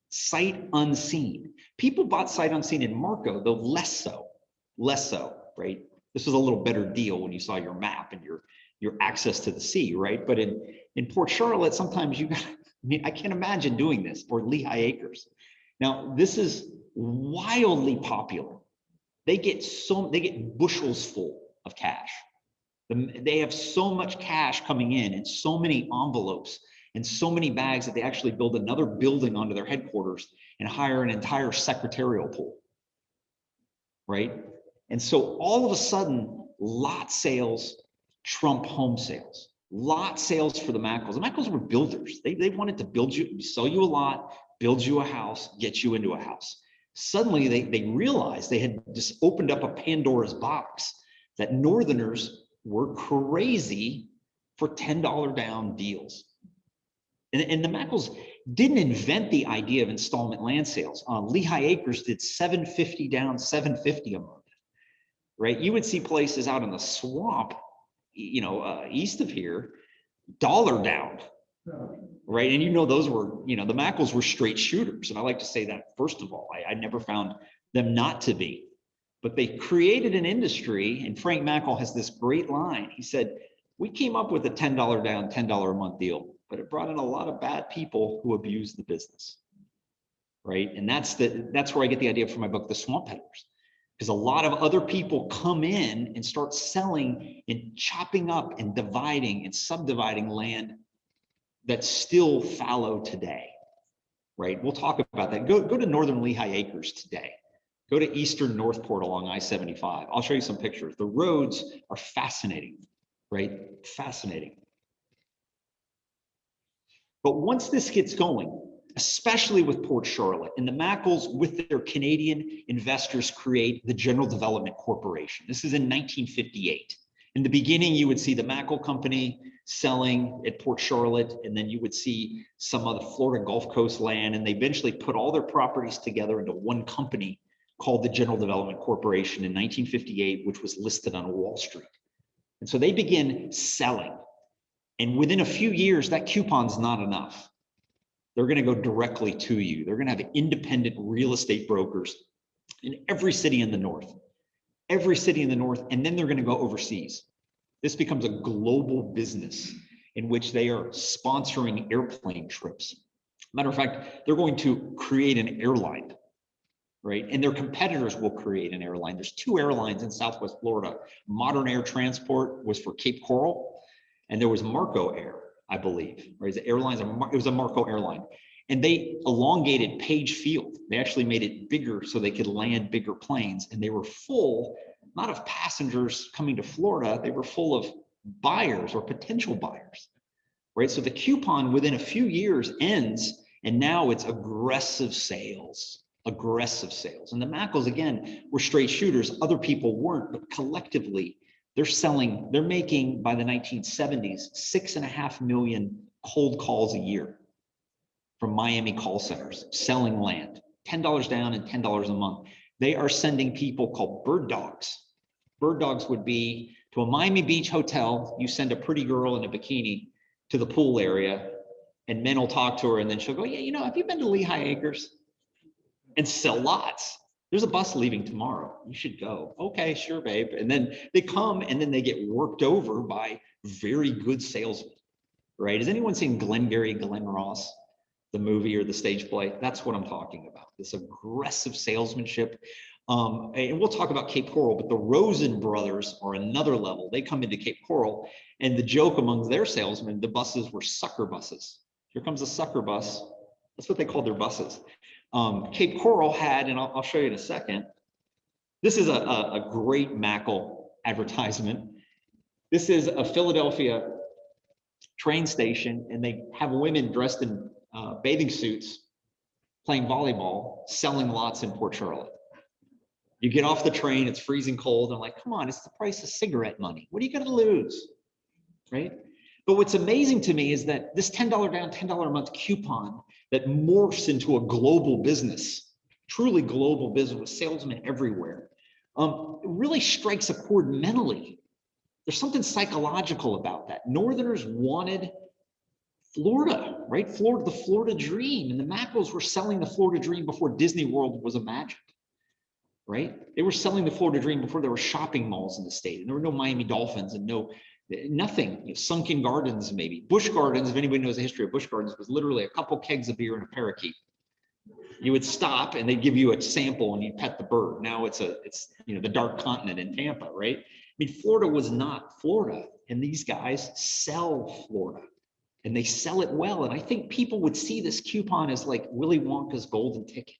sight unseen. People bought sight unseen in Marco, though less so, right? This was a little better deal when you saw your map and your access to the sea, right? But in Port Charlotte, sometimes I can't imagine doing this, or Lehigh Acres. Now, this is wildly popular. They get bushels full of cash. They have so much cash coming in so many envelopes and so many bags that they actually build another building onto their headquarters and hire an entire secretarial pool, right? And so all of a sudden, lot sales trump home sales. Lot sales for the Mackerels. The Mackerels were builders. They wanted to build you, sell you a lot, build you a house, get you into a house. Suddenly they realized they had just opened up a Pandora's box, that Northerners were crazy for $10 down deals. And the Mackerels didn't invent the idea of installment land sales. Lehigh Acres did $750 down, $750 a month, right? You would see places out in the swamp, east of here, $1 down, right? And those were, the Mackerels were straight shooters. And I like to say that, first of all, I never found them not to be. But they created an industry, and Frank Mackerel has this great line. He said, we came up with a $10 down, $10 a month deal, but it brought in a lot of bad people who abused the business, right? And that's where I get the idea from my book, The Swamp Peddlers, because a lot of other people come in and start selling and chopping up and dividing and subdividing land that's still fallow today, right? We'll talk about that. Go to northern Lehigh Acres today. Go to eastern Northport along I-75. I'll show you some pictures. The roads are fascinating, right? Fascinating. But once this gets going, especially with Port Charlotte, and the Mackerels with their Canadian investors create the General Development Corporation. This is in 1958. In the beginning, you would see the Mackerel Company selling at Port Charlotte, and then you would see some of the Florida Gulf Coast land, and they eventually put all their properties together into one company called the General Development Corporation in 1958, which was listed on Wall Street. And so they begin selling. And within a few years, that coupon's not enough. They're going to go directly to you. They're going to have independent real estate brokers in every city in the North, and then they're going to go overseas. This becomes a global business in which they are sponsoring airplane trips. Matter of fact, they're going to create an airline, right? And their competitors will create an airline. There's 2 airlines in Southwest Florida. Modern Air Transport was for Cape Coral, and there was Marco Air, I believe, right? The airlines, it was a Marco airline. And they elongated Page Field. They actually made it bigger so they could land bigger planes. And they were full, not of passengers coming to Florida, they were full of buyers or potential buyers, right? So the coupon within a few years ends, and now it's aggressive sales. And the Mackerels, again, were straight shooters. Other people weren't, but collectively, they're making by the 1970s, 6.5 million cold calls a year from Miami call centers, selling land, $10 down and $10 a month. They are sending people called bird dogs. Bird dogs would be to a Miami Beach hotel. You send a pretty girl in a bikini to the pool area, and men will talk to her, and then she'll go, yeah, have you been to Lehigh Acres? And sell lots. There's a bus leaving tomorrow. You should go. Okay, sure, babe. And then they come, and then they get worked over by very good salesmen, right? Has anyone seen Glengarry Glen Ross, the movie or the stage play? That's what I'm talking about. This aggressive salesmanship. And we'll talk about Cape Coral, but the Rosen brothers are another level. They come into Cape Coral, and the joke among their salesmen, the buses were sucker buses. Here comes a sucker bus. That's what they called their buses. Cape Coral had, and I'll show you in a second, this is a great Mackerel advertisement. This is a Philadelphia train station, and they have women dressed in bathing suits playing volleyball, selling lots in Port Charlotte. You get off the train, it's freezing cold, and I'm like, come on, it's the price of cigarette money. What are you going to lose, right? But what's amazing to me is that this $10 down, $10 a month coupon that morphs into a global business, truly global business with salesmen everywhere, really strikes a chord mentally. There's something psychological about that. Northerners wanted Florida, right? Florida, the Florida dream. And the Mackerels were selling the Florida dream before Disney World was imagined, right? They were selling the Florida dream before there were shopping malls in the state. And there were no Miami Dolphins and nothing, sunken gardens maybe. Busch Gardens, if anybody knows the history of Busch Gardens, was literally a couple kegs of beer and a parakeet. You would stop and they'd give you a sample and you'd pet the bird. Now it's the dark continent in Tampa, right? I mean, Florida was not Florida, and these guys sell Florida, and they sell it well. And I think people would see this coupon as like Willy Wonka's golden ticket.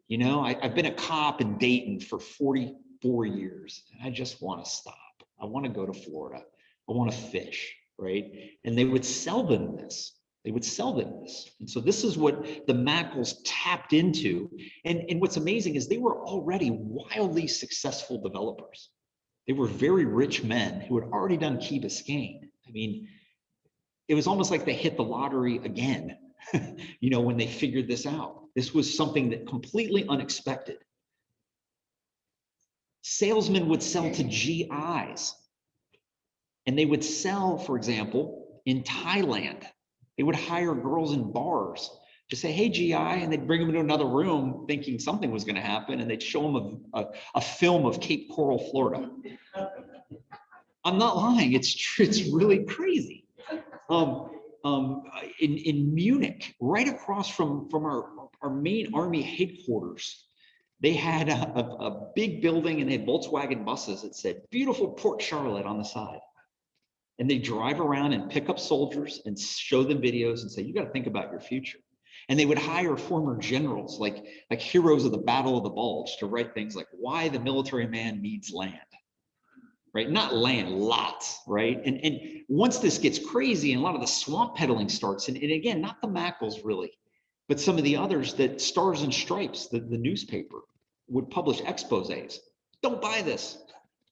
I've been a cop in Dayton for 44 years, and I just want to stop. I want to go to Florida. I want to fish, right? And they would sell them this. They would sell them this. And so this is what the Mackerels tapped into. And what's amazing is they were already wildly successful developers. They were very rich men who had already done Key Biscayne. I mean, it was almost like they hit the lottery again, you know, when they figured this out. This was something that completely unexpected. Salesmen would sell to GIs, and they would sell, for example, in Thailand. They would hire girls in bars to say, hey, GI, and they'd bring them into another room thinking something was going to happen, and they'd show them a film of Cape Coral, Florida. I'm not lying. It's really crazy. In Munich, right across from our main army headquarters, they had a big building, and they had Volkswagen buses that said beautiful Port Charlotte on the side. And they drive around and pick up soldiers and show them videos and say, you got to think about your future. And they would hire former generals like heroes of the Battle of the Bulge to write things like why the military man needs land. Right? Not land, lots, right? And once this gets crazy and a lot of the swamp peddling starts, and again, not the Mackerels really, but some of the others that Stars and Stripes, the newspaper, would publish exposés. Don't buy this.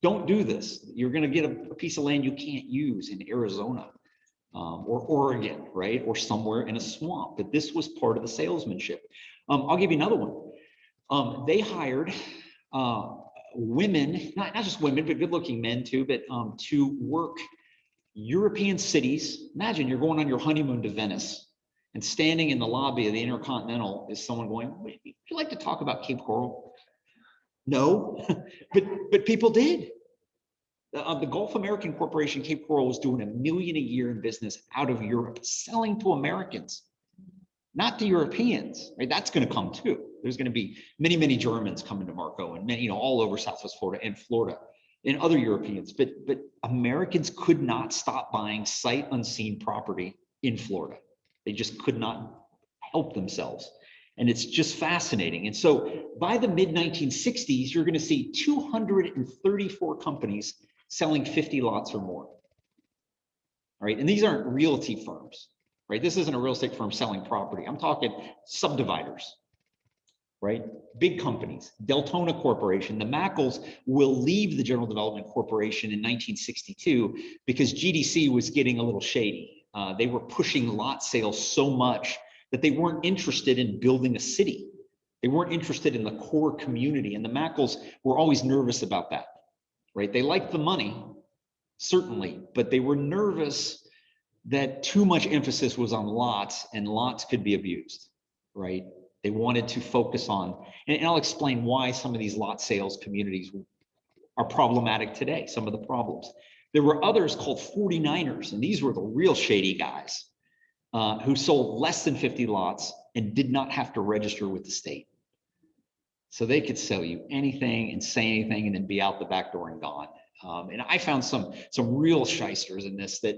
Don't do this. You're going to get a piece of land you can't use in Arizona or Oregon, right? Or somewhere in a swamp. But this was part of the salesmanship. I'll give you another one. They hired women, not just women, but good-looking men too, but to work European cities. Imagine you're going on your honeymoon to Venice, and standing in the lobby of the Intercontinental is someone going, would you like to talk about Cape Coral? No, but people did. The Gulf American Corporation, Cape Coral, was doing $1 million a year in business out of Europe, selling to Americans, not to Europeans. Right? That's going to come too. There's going to be many, many Germans coming to Marco, and many, all over Southwest Florida and Florida, and other Europeans. But Americans could not stop buying sight unseen property in Florida. They just could not help themselves. And it's just fascinating. And so by the mid-1960s, you're going to see 234 companies selling 50 lots or more. All right. And these aren't realty firms, right? This isn't a real estate firm selling property. I'm talking subdividers, right? Big companies. Deltona Corporation, the Mackerels will leave the General Development Corporation in 1962 because GDC was getting a little shady. They were pushing lot sales so much that they weren't interested in building a city. They weren't interested in the core community. And the Mackerels were always nervous about that, right? They liked the money, certainly, but they were nervous that too much emphasis was on lots, and lots could be abused, right? They wanted to focus on, and I'll explain why some of these lot sales communities are problematic today, some of the problems. There were others called 49ers, and these were the real shady guys. Who sold less than 50 lots and did not have to register with the state. So they could sell you anything and say anything and then be out the back door and gone. And I found some real shysters in this that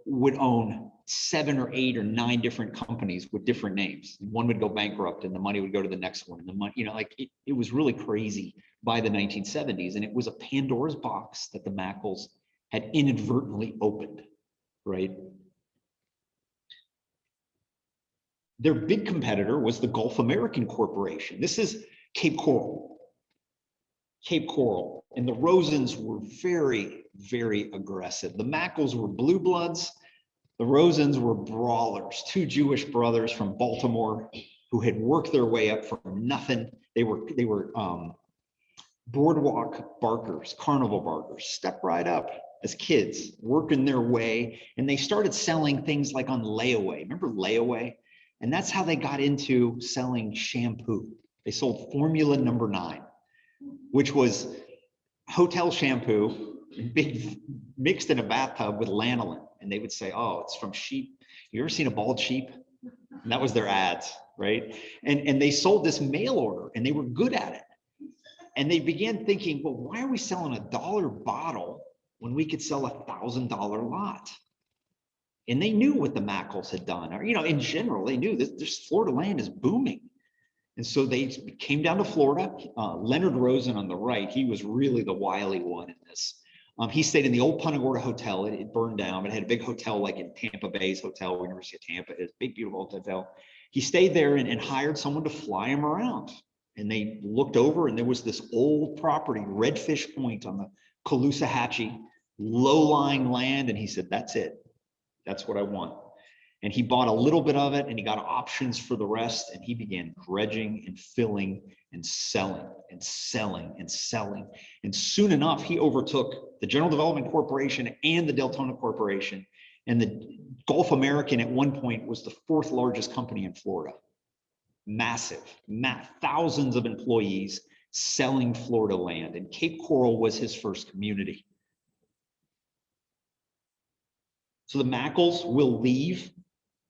would own 7 or 8 or 9 different companies with different names. One would go bankrupt and the money would go to the next one. And the money, you know, like it was really crazy by the 1970s. And it was a Pandora's box that the Mackerels had inadvertently opened, right? Their big competitor was the Gulf American Corporation. This is Cape Coral. Cape Coral. And the Rosens were very, very aggressive. The Mackerels were blue bloods. The Rosens were brawlers, 2 Jewish brothers from Baltimore who had worked their way up from nothing. They were boardwalk barkers, carnival barkers, step right up as kids, working their way. And they started selling things like on layaway. Remember layaway? And that's how they got into selling shampoo. They sold Formula Number 9, which was hotel shampoo, mixed in a bathtub with lanolin. And they would say, oh, it's from sheep. You ever seen a bald sheep? And that was their ads, right? And they sold this mail order, and they were good at it. And they began thinking, well, why are we selling a $1 bottle when we could sell a $1,000 lot? And they knew what the Mackerels had done, or, you know, in general, they knew that this Florida land is booming. And so they came down to Florida. Leonard Rosen on the right, he was really the wily one in this. He stayed in the old Punta Gorda Hotel. It burned down, but it had a big hotel like in Tampa Bay's hotel, University of Tampa. It's a big, beautiful hotel. He stayed there and hired someone to fly him around. And they looked over and there was this old property, Redfish Point on the Caloosahatchee, low-lying land. And he said, that's it. That's what I want. And he bought a little bit of it and he got options for the rest. And he began dredging and filling and selling and selling and selling. And soon enough, he overtook the General Development Corporation and the Deltona Corporation. And the Gulf American at one point was the 4th largest company in Florida. Massive, thousands of employees selling Florida land. And Cape Coral was his first community. So the Mackerels will leave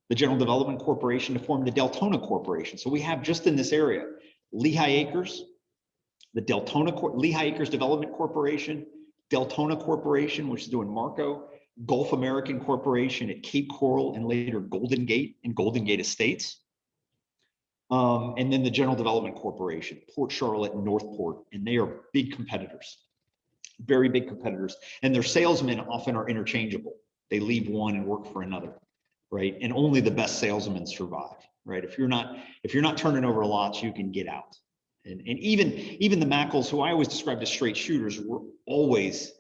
the General Development Corporation to form the Deltona Corporation. So we have just in this area, Lehigh Acres, the Lehigh Acres Development Corporation, Deltona Corporation, which is doing Marco, Gulf American Corporation at Cape Coral, and later Golden Gate and Golden Gate Estates. And then the General Development Corporation, Port Charlotte and Northport, and they are big competitors, very big competitors. And their salesmen often are interchangeable. They leave one and work for another, right? And only the best salesmen survive, right? If you're not turning over lots, you can get out. And even the Mackerels, who I always described as straight shooters, were always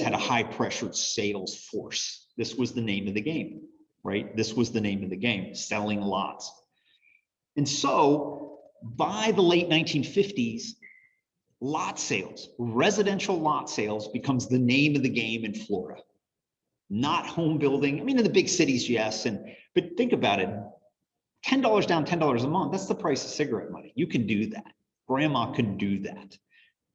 had a high pressured sales force. This was the name of the game, right? This was the name of the game, selling lots. And so by the late 1950s, lot sales, residential lot sales becomes the name of the game in Florida. Not home building. I mean, in the big cities, yes. But think about it. $10 down, $10 a month. That's the price of cigarette money. You can do that. Grandma can do that.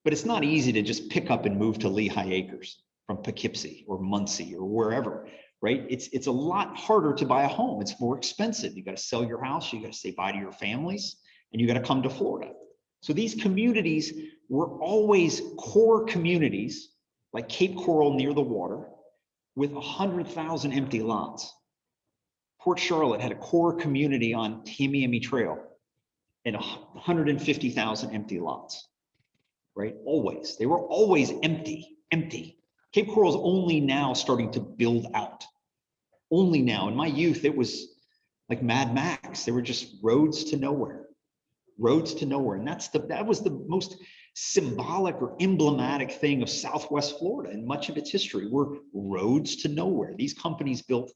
But it's not easy to just pick up and move to Lehigh Acres from Poughkeepsie or Muncie or wherever, right? It's a lot harder to buy a home. It's more expensive. You got to sell your house. You got to say bye to your families, and you got to come to Florida. So these communities were always core communities like Cape Coral near the water with 100,000 empty lots. Port Charlotte had a core community on Tamiami Trail and 150,000 empty lots, right? Always. They were always empty. Cape Coral's only now starting to build out. Only now. In my youth, it was like Mad Max. They were just roads to nowhere. Roads to nowhere. And that was the most symbolic or emblematic thing of Southwest Florida and much of its history were roads to nowhere. These companies built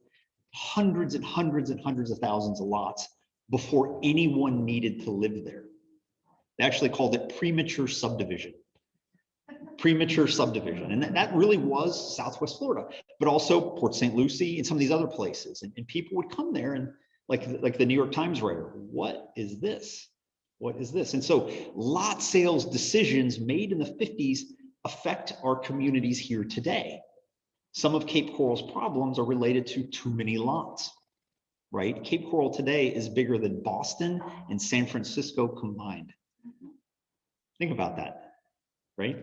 hundreds and hundreds and hundreds of thousands of lots before anyone needed to live there. They actually called it premature subdivision. Premature subdivision. And that really was Southwest Florida, but also Port St. Lucie and some of these other places. And people would come there and like the New York Times writer, what is this? What is this? And so lot sales decisions made in the 50s affect our communities here today. Some of Cape Coral's problems are related to too many lots, right? Cape Coral today is bigger than Boston and San Francisco combined. Think about that, right?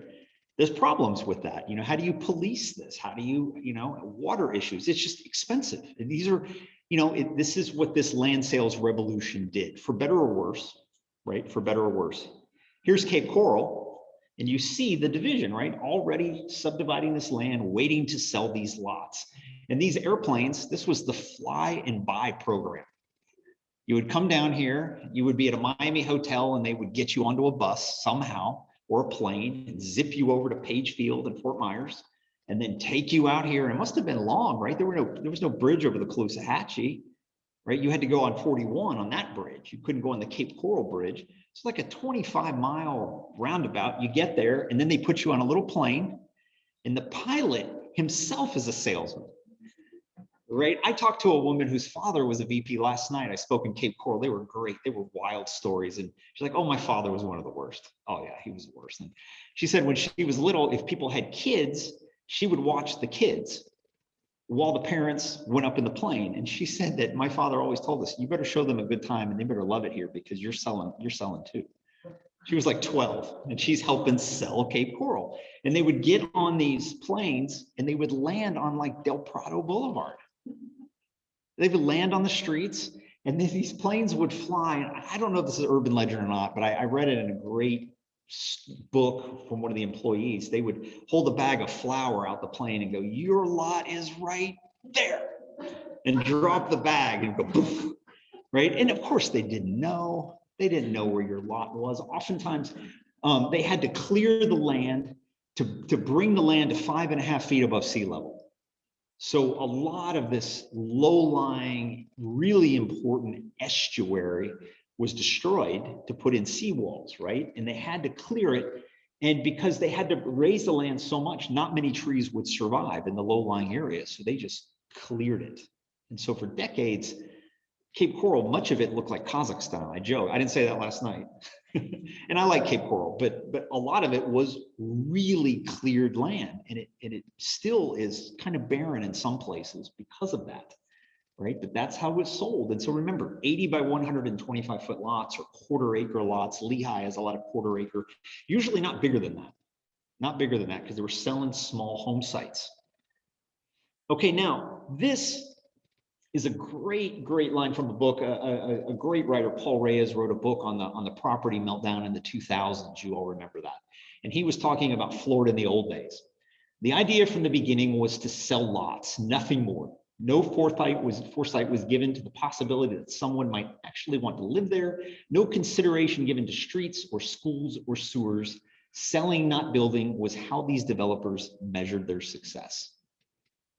There's problems with that. You know, how do you police this? How do you, water issues? It's just expensive. And these are, this is what this land sales revolution did, for better or worse, right? For better or worse. Here's Cape Coral, and you see the division, right? Already subdividing this land, waiting to sell these lots. And these airplanes, this was the fly and buy program. You would come down here, you would be at a Miami hotel, and they would get you onto a bus somehow or a plane and zip you over to Page Field and Fort Myers, and then take you out here. And it must have been long, right? There was no bridge over the Caloosahatchee, right? You had to go on 41 on that bridge. You couldn't go on the Cape Coral Bridge. It's like a 25-mile roundabout. You get there, and then they put you on a little plane, and the pilot himself is a salesman, right? I talked to a woman whose father was a VP last night. I spoke in Cape Coral. They were great. They were wild stories. And she's like, oh, my father was one of the worst. Oh, yeah, he was the worst. And she said when she was little, if people had kids, she would watch the kids while the parents went up in the plane. And she said that my father always told us, you better show them a good time and they better love it here because you're selling too. She was like 12 and she's helping sell Cape Coral. And they would get on these planes and they would land on like Del Prado Boulevard. They would land on the streets and then these planes would fly. And I don't know if this is urban legend or not, but I read it in a great book from one of the employees, they would hold a bag of flour out the plane and go, "Your lot is right there," and drop the bag and go poof, right? And of course they didn't know. They didn't know where your lot was. Oftentimes they had to clear the land to bring the land to 5.5 feet above sea level. So a lot of this low-lying, really important estuary was destroyed to put in seawalls, right? And they had to clear it. And because they had to raise the land so much, not many trees would survive in the low-lying areas. So they just cleared it. And so for decades, Cape Coral, much of it looked like Kazakhstan. I joke, I didn't say that last night. And I like Cape Coral, but a lot of it was really cleared land, and it still is kind of barren in some places because of that, right? But that's how it's sold. And so remember, 80 by 125 foot lots or quarter acre lots. Lehigh has a lot of quarter acre, usually not bigger than that, because they were selling small home sites. Okay, now this is a great line from the book. A great writer, Paul Reyes, wrote a book on the property meltdown in the 2000s. You all remember that. And he was talking about Florida in the old days. The idea from the beginning was to sell lots, nothing more. No foresight was given to the possibility that someone might actually want to live there. No consideration given to streets or schools or sewers. Selling, not building, was how these developers measured their success.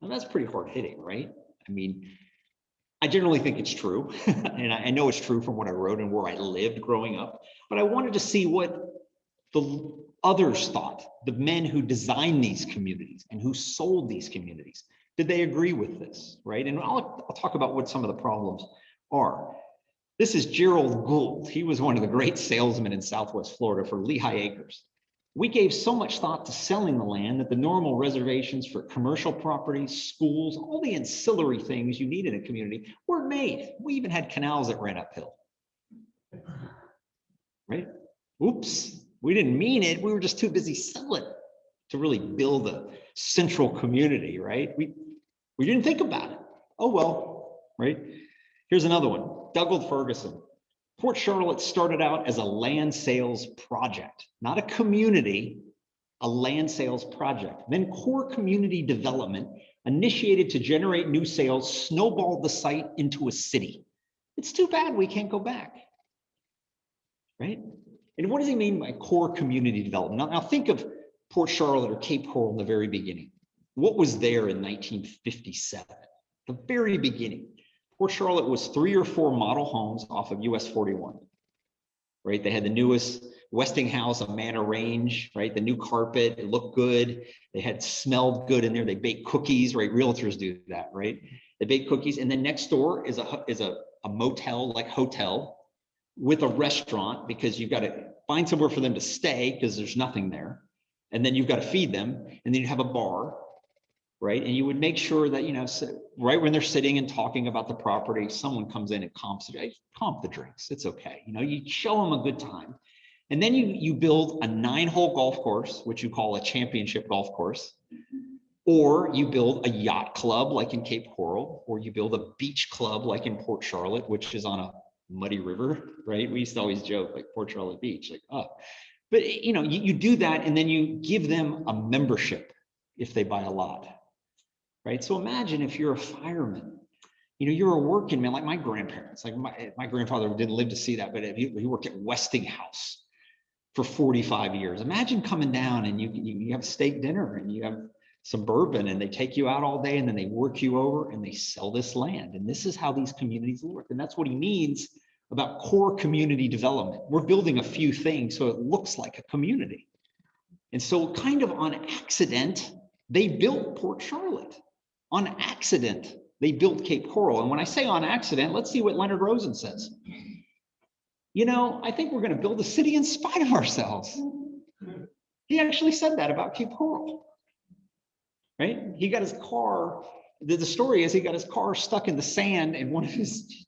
Now that's pretty hard hitting, right? I mean, I generally think it's true, and I know it's true from what I wrote and where I lived growing up, but I wanted to see what the others thought, the men who designed these communities and who sold these communities. Did they agree with this, right? And I'll talk about what some of the problems are. This is Gerald Gould. He was one of the great salesmen in Southwest Florida for Lehigh Acres. We gave so much thought to selling the land that the normal reservations for commercial properties, schools, all the ancillary things you need in a community weren't made. We even had canals that ran uphill, right? Oops, we didn't mean it. We were just too busy selling to really build a central community, right? We didn't think about it. Oh, well, right? Here's another one, Douglas Ferguson. Port Charlotte started out as a land sales project, not a community, a land sales project. Then core community development, initiated to generate new sales, snowballed the site into a city. It's too bad we can't go back, right? And what does he mean by core community development? Now think of Port Charlotte or Cape Coral in the very beginning. What was there in 1957? The very beginning. Port Charlotte was 3 or 4 model homes off of US 41, right? They had the newest Westinghouse, a Manor Range, right? The new carpet, it looked good. They had smelled good in there. They baked cookies, right? Realtors do that, right? They bake cookies. And then next door is a motel, like hotel, with a restaurant, because you've got to find somewhere for them to stay because there's nothing there. And then you've got to feed them. And then you have a bar, right? And you would make sure that, you know, right when they're sitting and talking about the property, someone comes in and comp the drinks. It's okay. You know, you show them a good time. And then you build a 9-hole golf course, which you call a championship golf course, or you build a yacht club like in Cape Coral, or you build a beach club like in Port Charlotte, which is on a muddy river, right? We used to always joke like Port Charlotte Beach, like, oh. But, you know, you do that, and then you give them a membership if they buy a lot. Right? So imagine if you're a fireman, you know, you're a working man, like my grandparents, like my grandfather didn't live to see that, but he worked at Westinghouse for 45 years. Imagine coming down and you have steak dinner and you have some bourbon, and they take you out all day, and then they work you over and they sell this land. And this is how these communities work. And that's what he means about core community development. We're building a few things so it looks like a community. And so kind of on accident, they built Port Charlotte. On accident, they built Cape Coral. And when I say on accident, let's see what Leonard Rosen says. You know, I think we're going to build a city in spite of ourselves. He actually said that about Cape Coral, right? He got his car, the story is he got his car stuck in the sand, and one of his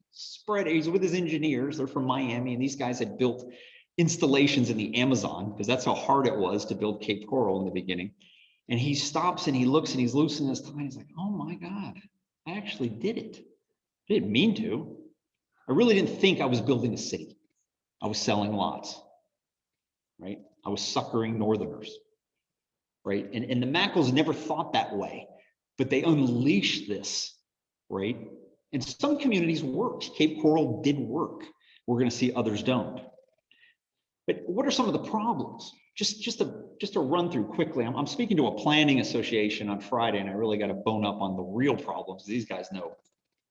he's with his engineers, they're from Miami, and these guys had built installations in the Amazon, because that's how hard it was to build Cape Coral in the beginning. And he stops and he looks and he's loosening his tie. He's like, oh my God, I actually did it. I didn't mean to. I really didn't think I was building a city. I was selling lots. right? I was suckering Northerners, right? And the Mackerels never thought that way, but they unleashed this, right? And some communities worked. Cape Coral did work. We're going to see others don't. But what are some of the problems? Just to run through quickly. I'm speaking to a planning association on Friday, and I really got to bone up on the real problems. These guys know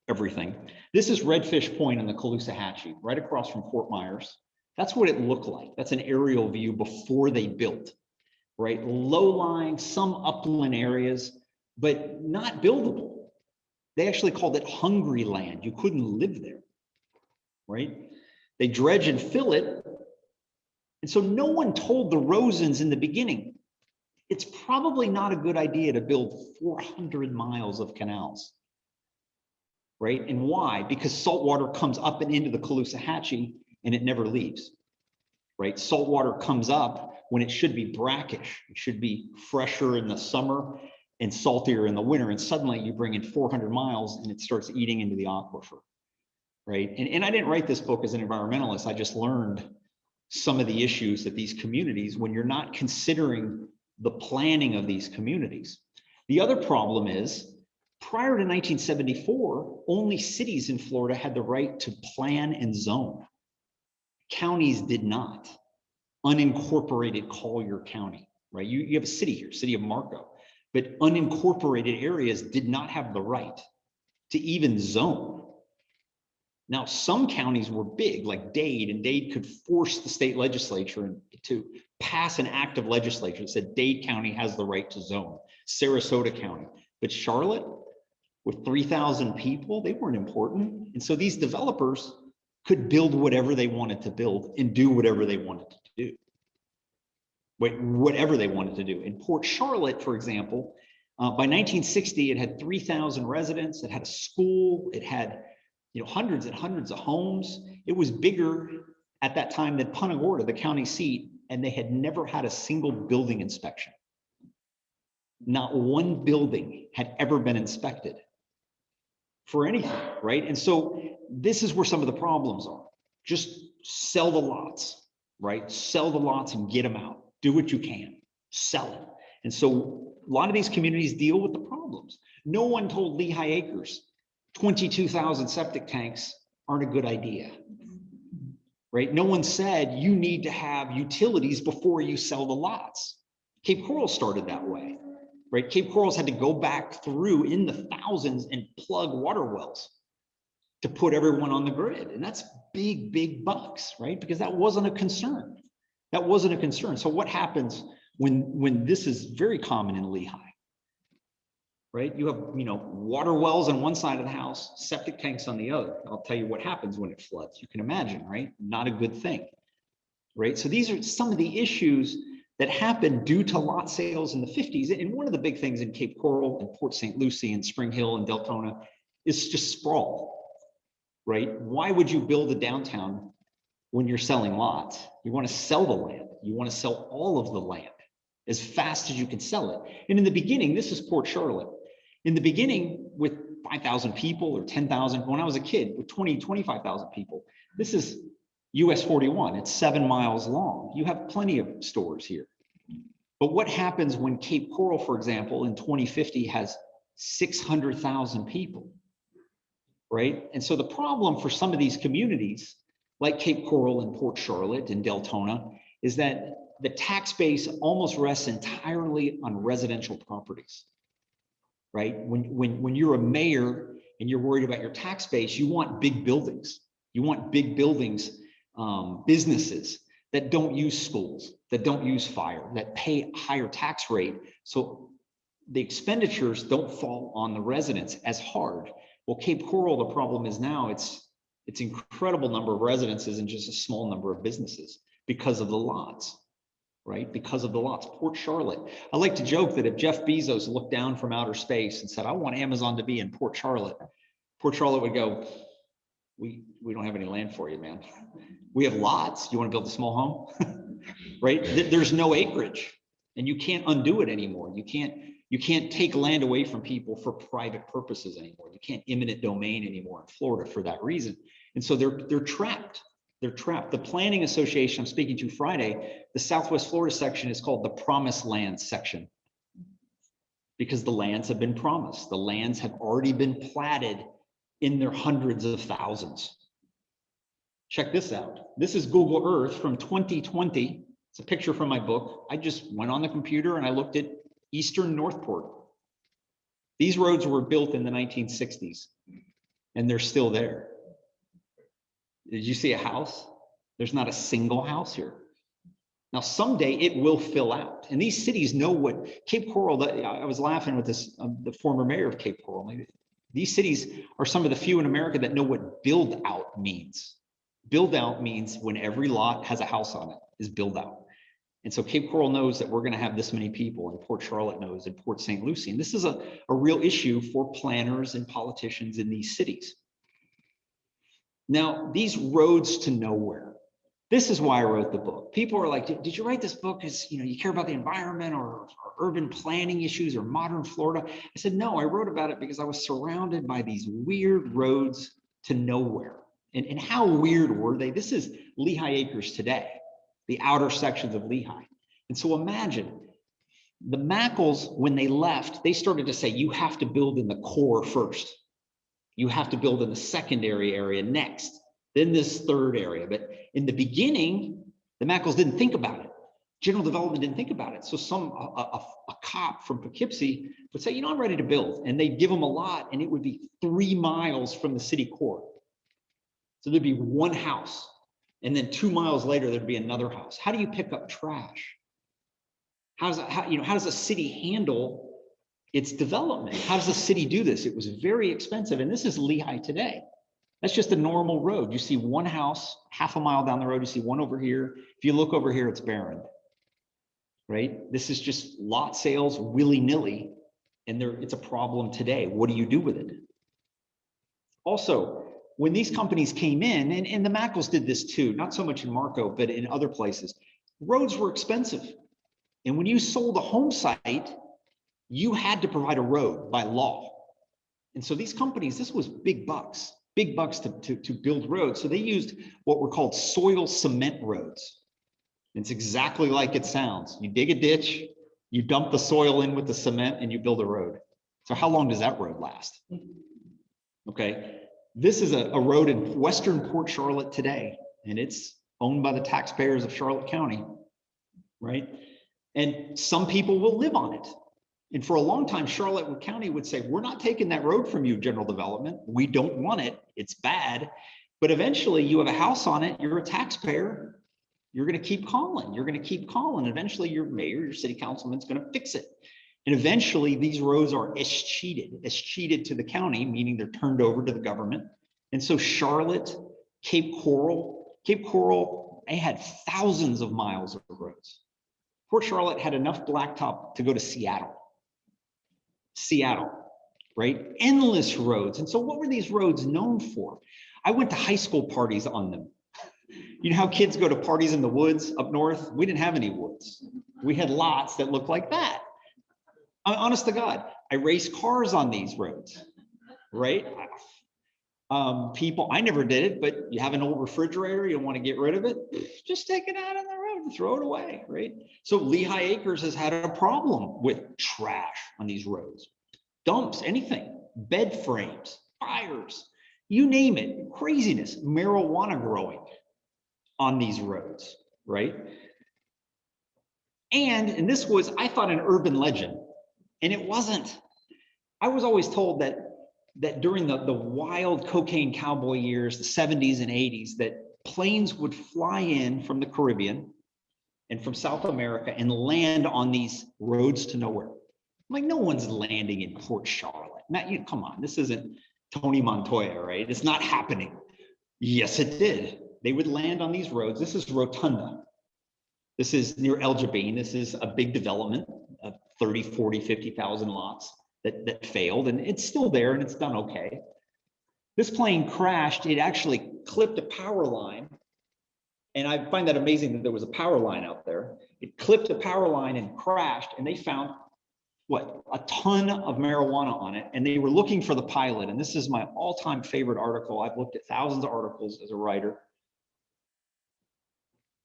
everything. This is Redfish Point in the Caloosahatchee, right across from Fort Myers. That's what it looked like. That's an aerial view before they built, right? Low-lying, some upland areas, but not buildable. They actually called it hungry land. You couldn't live there, right? They dredge and fill it. And so no one told the Rosens in the beginning, it's probably not a good idea to build 400 miles of canals, right? And why? Because salt water comes up and into the Caloosahatchee and it never leaves, right? Salt water comes up when it should be brackish. It should be fresher in the summer and saltier in the winter. And suddenly you bring in 400 miles and it starts eating into the aquifer, right? And I didn't write this book as an environmentalist. I just learned some of the issues that these communities, when you're not considering the planning of these communities. The other problem is, prior to 1974, only cities in Florida had the right to plan and zone. Counties did not. Unincorporated Collier County, right? You have a city here, city of Marco, but unincorporated areas did not have the right to even zone. Now, some counties were big, like Dade, and Dade could force the state legislature to pass an act of legislature that said Dade County has the right to zone, Sarasota County. But Charlotte, with 3,000 people, they weren't important. And so these developers could build whatever they wanted to build and do whatever they wanted to do. Whatever they wanted to do. In Port Charlotte, for example, by 1960, it had 3,000 residents, it had a school, it had hundreds and hundreds of homes. It was bigger at that time than Punta Gorda, the county seat, and they had never had a single building inspection. Not one building had ever been inspected for anything, right? And so this is where some of the problems are. Just sell the lots, right? Sell the lots and get them out. Do what you can, sell it. And so a lot of these communities deal with the problems. No one told Lehigh Acres 22,000 septic tanks aren't a good idea, right? No one said you need to have utilities before you sell the lots. Cape Coral started that way, right? Cape Coral's had to go back through in the thousands and plug water wells to put everyone on the grid. And that's big, big bucks, right? Because that wasn't a concern. That wasn't a concern. So what happens when this is very common in Lehigh? Right? You have, water wells on one side of the house, septic tanks on the other. I'll tell you what happens when it floods. You can imagine, right? Not a good thing, right? So these are some of the issues that happened due to lot sales in the 50s. And one of the big things in Cape Coral and Port St. Lucie and Spring Hill and Deltona is just sprawl, right? Why would you build a downtown when you're selling lots? You want to sell the land. You want to sell all of the land as fast as you can sell it. And in the beginning, this is Port Charlotte. In the beginning, with 5,000 people or 10,000, when I was a kid, with 25,000 people, this is US 41. It's 7 miles long. You have plenty of stores here. But what happens when Cape Coral, for example, in 2050 has 600,000 people, right? And so the problem for some of these communities, like Cape Coral and Port Charlotte and Deltona, is that the tax base almost rests entirely on residential properties. Right? When you're a mayor and you're worried about your tax base, you want big buildings. You want big buildings, businesses that don't use schools, that don't use fire, that pay a higher tax rate. So the expenditures don't fall on the residents as hard. Well, Cape Coral, the problem is now it's incredible number of residences and just a small number of businesses because of the lots. Right? Because of the lots. Port Charlotte. I like to joke that if Jeff Bezos looked down from outer space and said, I want Amazon to be in Port Charlotte would go, we don't have any land for you, man. We have lots. You want to build a small home? Right? There's no acreage and you can't undo it anymore. You can't take land away from people for private purposes anymore. You can't eminent domain anymore in Florida for that reason. And so they're trapped. They're trapped. The Planning Association I'm speaking to Friday, the Southwest Florida section is called the Promised Land section, because the lands have been promised. The lands have already been platted in their hundreds of thousands. Check this out. This is Google Earth from 2020. It's a picture from my book. I just went on the computer and I looked at Eastern Northport. These roads were built in the 1960s and they're still there. Did you see a house? There's not a single house here. Now, someday it will fill out. And these cities know what Cape Coral, I was laughing with this, the former mayor of Cape Coral. These cities are some of the few in America that know what build out means. Build out means when every lot has a house on it is build out. And so Cape Coral knows that we're going to have this many people, and Port Charlotte knows, and Port St. Lucie. And this is a real issue for planners and politicians in these cities. Now, these roads to nowhere. This is why I wrote the book. People are like, did you write this book because you care about the environment or urban planning issues or modern Florida? I said, no, I wrote about it because I was surrounded by these weird roads to nowhere. And how weird were they? This is Lehigh Acres today, the outer sections of Lehigh. And so imagine the Mackerels, when they left, they started to say, you have to build in the core first. You have to build in the secondary area next, then this third area. But in the beginning, the Mackerels didn't think about it. General development didn't think about it. So a cop from Poughkeepsie would say, I'm ready to build. And they'd give them a lot and it would be 3 miles from the city core. So there'd be one house. And then 2 miles later, there'd be another house. How do you pick up trash? How does a city handle its development? How does the city do this? It was very expensive. And this is Lehigh today. That's just a normal road. You see one house, half a mile down the road, you see one over here. If you look over here, it's barren, right? This is just lot sales willy-nilly. And it's a problem today. What do you do with it? Also, when these companies came in, and the Mackerels did this too, not so much in Marco, but in other places, roads were expensive. And when you sold a home site, you had to provide a road by law. And so these companies, this was big bucks to build roads. So they used what were called soil cement roads. It's exactly like it sounds. You dig a ditch, you dump the soil in with the cement, and you build a road. So how long does that road last? Okay. This is a road in Western Port Charlotte today, and it's owned by the taxpayers of Charlotte County, right? And some people will live on it. And for a long time, Charlotte County would say, we're not taking that road from you, general development. We don't want it. It's bad. But eventually you have a house on it. You're a taxpayer. You're going to keep calling. You're going to keep calling. Eventually your mayor, your city councilman's going to fix it. And eventually these roads are escheated to the county, meaning they're turned over to the government. And so Charlotte, Cape Coral, they had thousands of miles of roads. Port Charlotte had enough blacktop to go to Seattle, right? Endless roads. And so what were these roads known for? I went to high school parties on them. You know how kids go to parties in the woods up north? We didn't have any woods. We had lots that looked like that. Honest to God, I raced cars on these roads, right? I never did it, but you have an old refrigerator, you want to get rid of it, just take it out on the road and throw it away, right? So Lehigh Acres has had a problem with trash on these roads. Dumps, anything, bed frames, fires, you name it, craziness, marijuana growing on these roads, right? And this was, I thought, an urban legend, and it wasn't. I was always told that during the wild cocaine cowboy years, the 70s and 80s, that planes would fly in from the Caribbean and from South America and land on these roads to nowhere. I'm like, no one's landing in Port Charlotte. Come on, this isn't Tony Montoya, right? It's not happening. Yes, it did. They would land on these roads. This is Rotunda. This is near El Jabin. This is a big development of 30, 40, 50,000 lots that failed, and it's still there and it's done okay. This plane crashed. It actually clipped a power line. And I find that amazing that there was a power line out there. It clipped a power line and crashed, and they found a ton of marijuana on it. And they were looking for the pilot. And this is my all-time favorite article. I've looked at thousands of articles as a writer.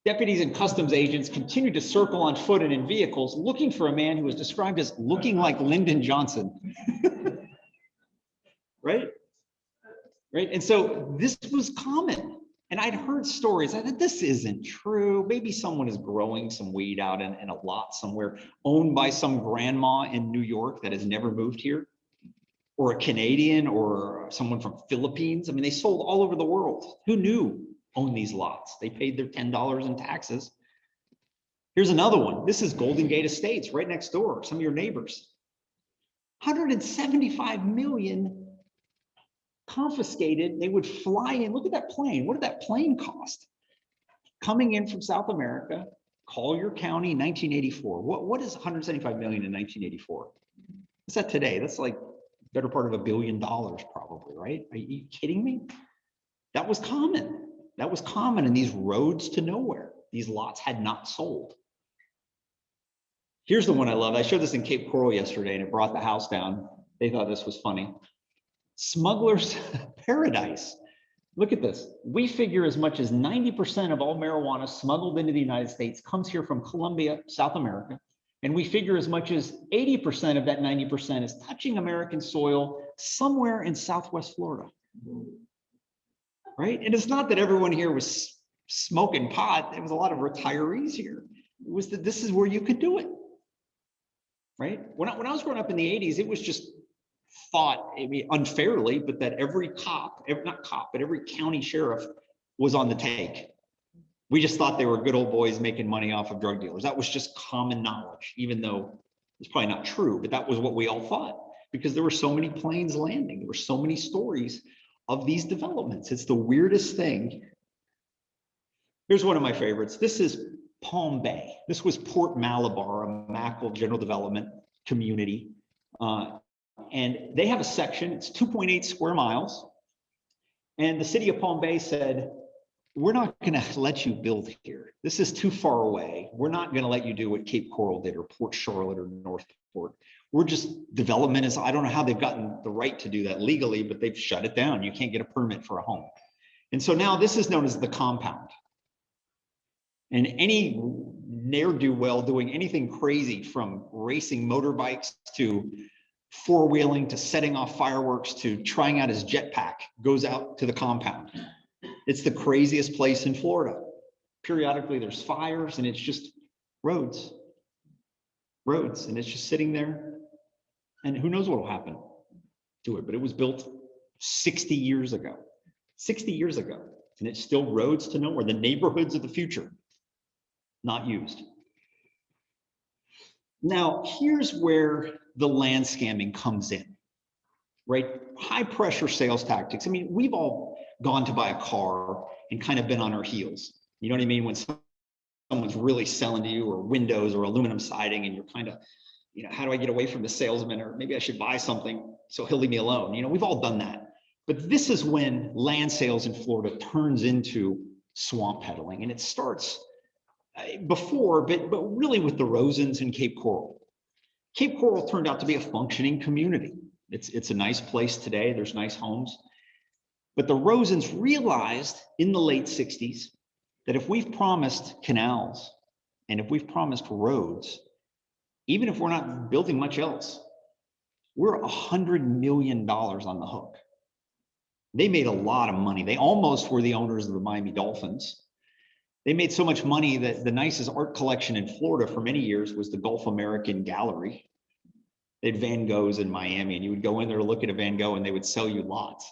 Deputies and customs agents continued to circle on foot and in vehicles, looking for a man who was described as looking like Lyndon Johnson. Right? Right? And so this was common. And I'd heard stories. I thought, this isn't true. Maybe someone is growing some weed out in a lot somewhere, owned by some grandma in New York that has never moved here, or a Canadian, or someone from Philippines. I mean, they sold all over the world. Who knew owned these lots? They paid their $10 in taxes. Here's another one. This is Golden Gate Estates, right next door, some of your neighbors. 175 million confiscated. They would fly in. Look at that plane. What did that plane cost? Coming in from South America, Collier County, 1984. What is 175 million in 1984? What's that today? That's like better part of $1 billion probably, right? Are you kidding me? That was common. That was common in these roads to nowhere. These lots had not sold. Here's the one I love. I showed this in Cape Coral yesterday and it brought the house down. They thought this was funny. Smuggler's paradise. Look at this. We figure as much as 90% of all marijuana smuggled into the United States comes here from Colombia, South America. And we figure as much as 80% of that 90% is touching American soil somewhere in Southwest Florida. Right? And it's not that everyone here was smoking pot. There was a lot of retirees here. It was that this is where you could do it. Right? When I was growing up in the 80s, it was just thought, I mean, unfairly, but that every cop, not cop, but every county sheriff was on the take. We just thought they were good old boys making money off of drug dealers. That was just common knowledge, even though it's probably not true, but that was what we all thought because there were so many planes landing. There were so many stories of these developments. It's the weirdest thing. Here's one of my favorites. This is Palm Bay. This was Port Malabar, a mackerel general development community. And they have a section, it's 2.8 square miles. And the city of Palm Bay said, we're not going to let you build here. This is too far away. We're not going to let you do what Cape Coral did or Port Charlotte or Northport. We're just, development is, I don't know how they've gotten the right to do that legally, but they've shut it down. You can't get a permit for a home. And so now this is known as the compound. And any ne'er-do-well doing anything crazy from racing motorbikes to four-wheeling to setting off fireworks to trying out his jetpack goes out to the compound. It's the craziest place in Florida. Periodically there's fires and it's just roads, and it's just sitting there. And who knows what will happen to it, but it was built 60 years ago, 60 years ago. And it's still roads to nowhere, the neighborhoods of the future, not used. Now, here's where the land scamming comes in, right? High pressure sales tactics. I mean, we've all gone to buy a car and kind of been on our heels. You know what I mean? When someone's really selling to you, or windows or aluminum siding, and you're kind of, you know, how do I get away from the salesman? Or maybe I should buy something so he'll leave me alone. You know, we've all done that. But this is when land sales in Florida turns into swamp peddling. And it starts before, but really with the Rosens and Cape Coral. Cape Coral turned out to be a functioning community. It's a nice place today. There's nice homes. But the Rosens realized in the late 60s that if we've promised canals and if we've promised roads, even if we're not building much else, we're $100 million on the hook. They made a lot of money. They almost were the owners of the Miami Dolphins. They made so much money that the nicest art collection in Florida for many years was the Gulf American Gallery. They had Van Goghs in Miami, and you would go in there to look at a Van Gogh and they would sell you lots.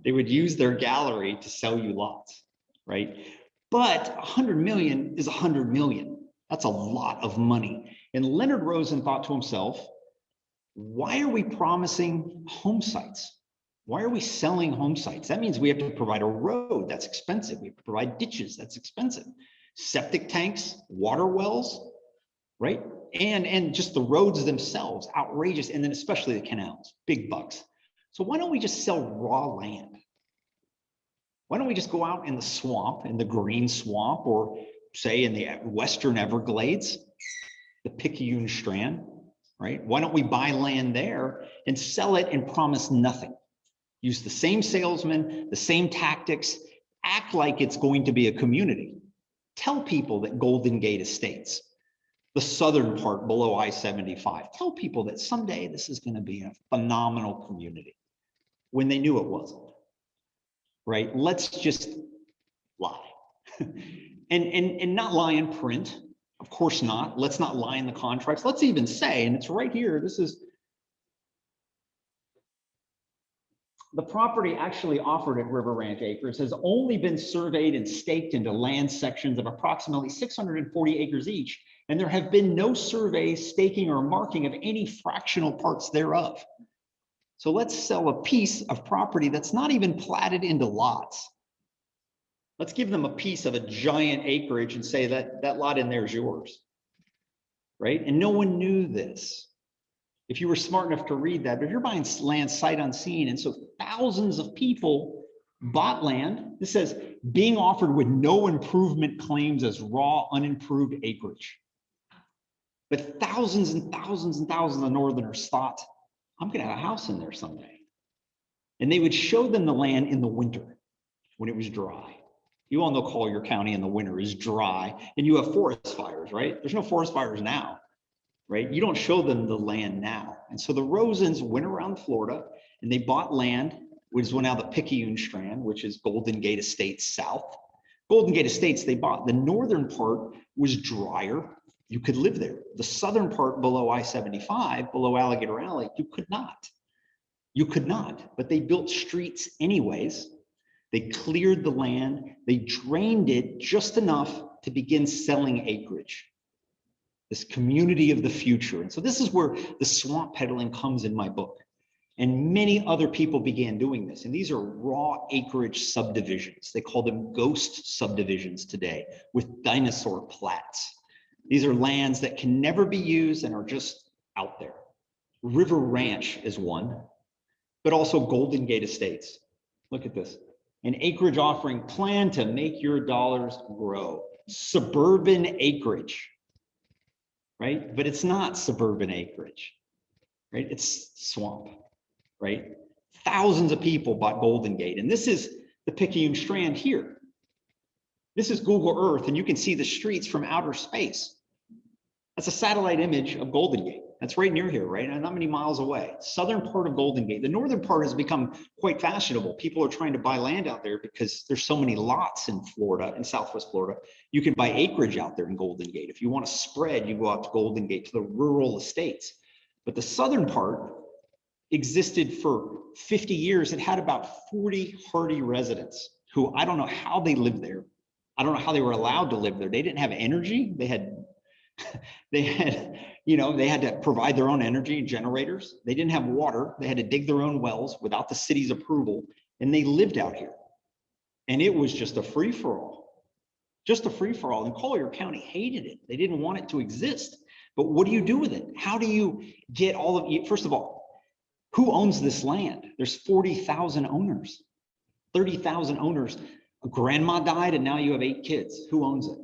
They would use their gallery to sell you lots, right? But 100 million is 100 million. That's a lot of money. And Leonard Rosen thought to himself, why are we promising home sites? Why are we selling home sites? That means we have to provide a road. That's expensive. We have to provide ditches. That's expensive. Septic tanks, water wells, right? And just the roads themselves, outrageous. And then especially the canals, big bucks. So why don't we just sell raw land? Why don't we just go out in the swamp, in the green swamp, or say in the Western Everglades, the Picayune Strand, right? Why don't we buy land there and sell it and promise nothing? Use the same salesman, the same tactics, act like it's going to be a community. Tell people that Golden Gate Estates, the southern part below I-75, tell people that someday this is going to be a phenomenal community when they knew it wasn't, right? Let's just lie. and not lie in print. Of course not. Let's not lie in the contracts. Let's even say, and it's right here, this is the property actually offered at River Ranch Acres has only been surveyed and staked into land sections of approximately 640 acres each, and there have been no surveys, staking, or marking of any fractional parts thereof. So let's sell a piece of property that's not even platted into lots. Let's give them a piece of a giant acreage and say that that lot in there is yours, right? And no one knew this. If you were smart enough to read that, but if you're buying land sight unseen, and so thousands of people bought land, this says being offered with no improvement claims as raw, unimproved acreage. But thousands and thousands and thousands of Northerners thought, I'm gonna have a house in there someday. And they would show them the land in the winter when it was dry. You all know Collier County in the winter is dry, and you have forest fires, right? There's no forest fires now, right? You don't show them the land now. And so the Rosens went around Florida and they bought land, which is now the Picayune Strand, which is Golden Gate Estates South. Golden Gate Estates they bought. The northern part was drier. You could live there. The southern part below I-75, below Alligator Alley, you could not. You could not, but they built streets anyways. They cleared the land. They drained it just enough to begin selling acreage. This community of the future. And so this is where the swamp peddling comes in my book. And many other people began doing this. And these are raw acreage subdivisions. They call them ghost subdivisions today with dinosaur plats. These are lands that can never be used and are just out there. River Ranch is one, but also Golden Gate Estates. Look at this. An acreage offering plan to make your dollars grow. Suburban acreage, right? But it's not suburban acreage, right? It's swamp, right? Thousands of people bought Golden Gate, and this is the Picayune Strand here. This is Google Earth, and you can see the streets from outer space. That's a satellite image of Golden Gate. That's right near here, right? Not many miles away. Southern part of Golden Gate. The northern part has become quite fashionable. People are trying to buy land out there because there's so many lots in Florida, in Southwest Florida. You can buy acreage out there in Golden Gate. If you want to spread, you go out to Golden Gate, to the rural estates. But the southern part existed for 50 years. It had about 40 hardy residents who, I don't know how they lived there. I don't know how they were allowed to live there. They didn't have energy. They had to provide their own energy and generators. They didn't have water. They had to dig their own wells without the city's approval. And they lived out here. And it was just a free-for-all, And Collier County hated it. They didn't want it to exist. But what do you do with it? How do you get all of it? First of all, who owns this land? There's 40,000 owners, 30,000 owners. A grandma died and now you have 8 kids. Who owns it?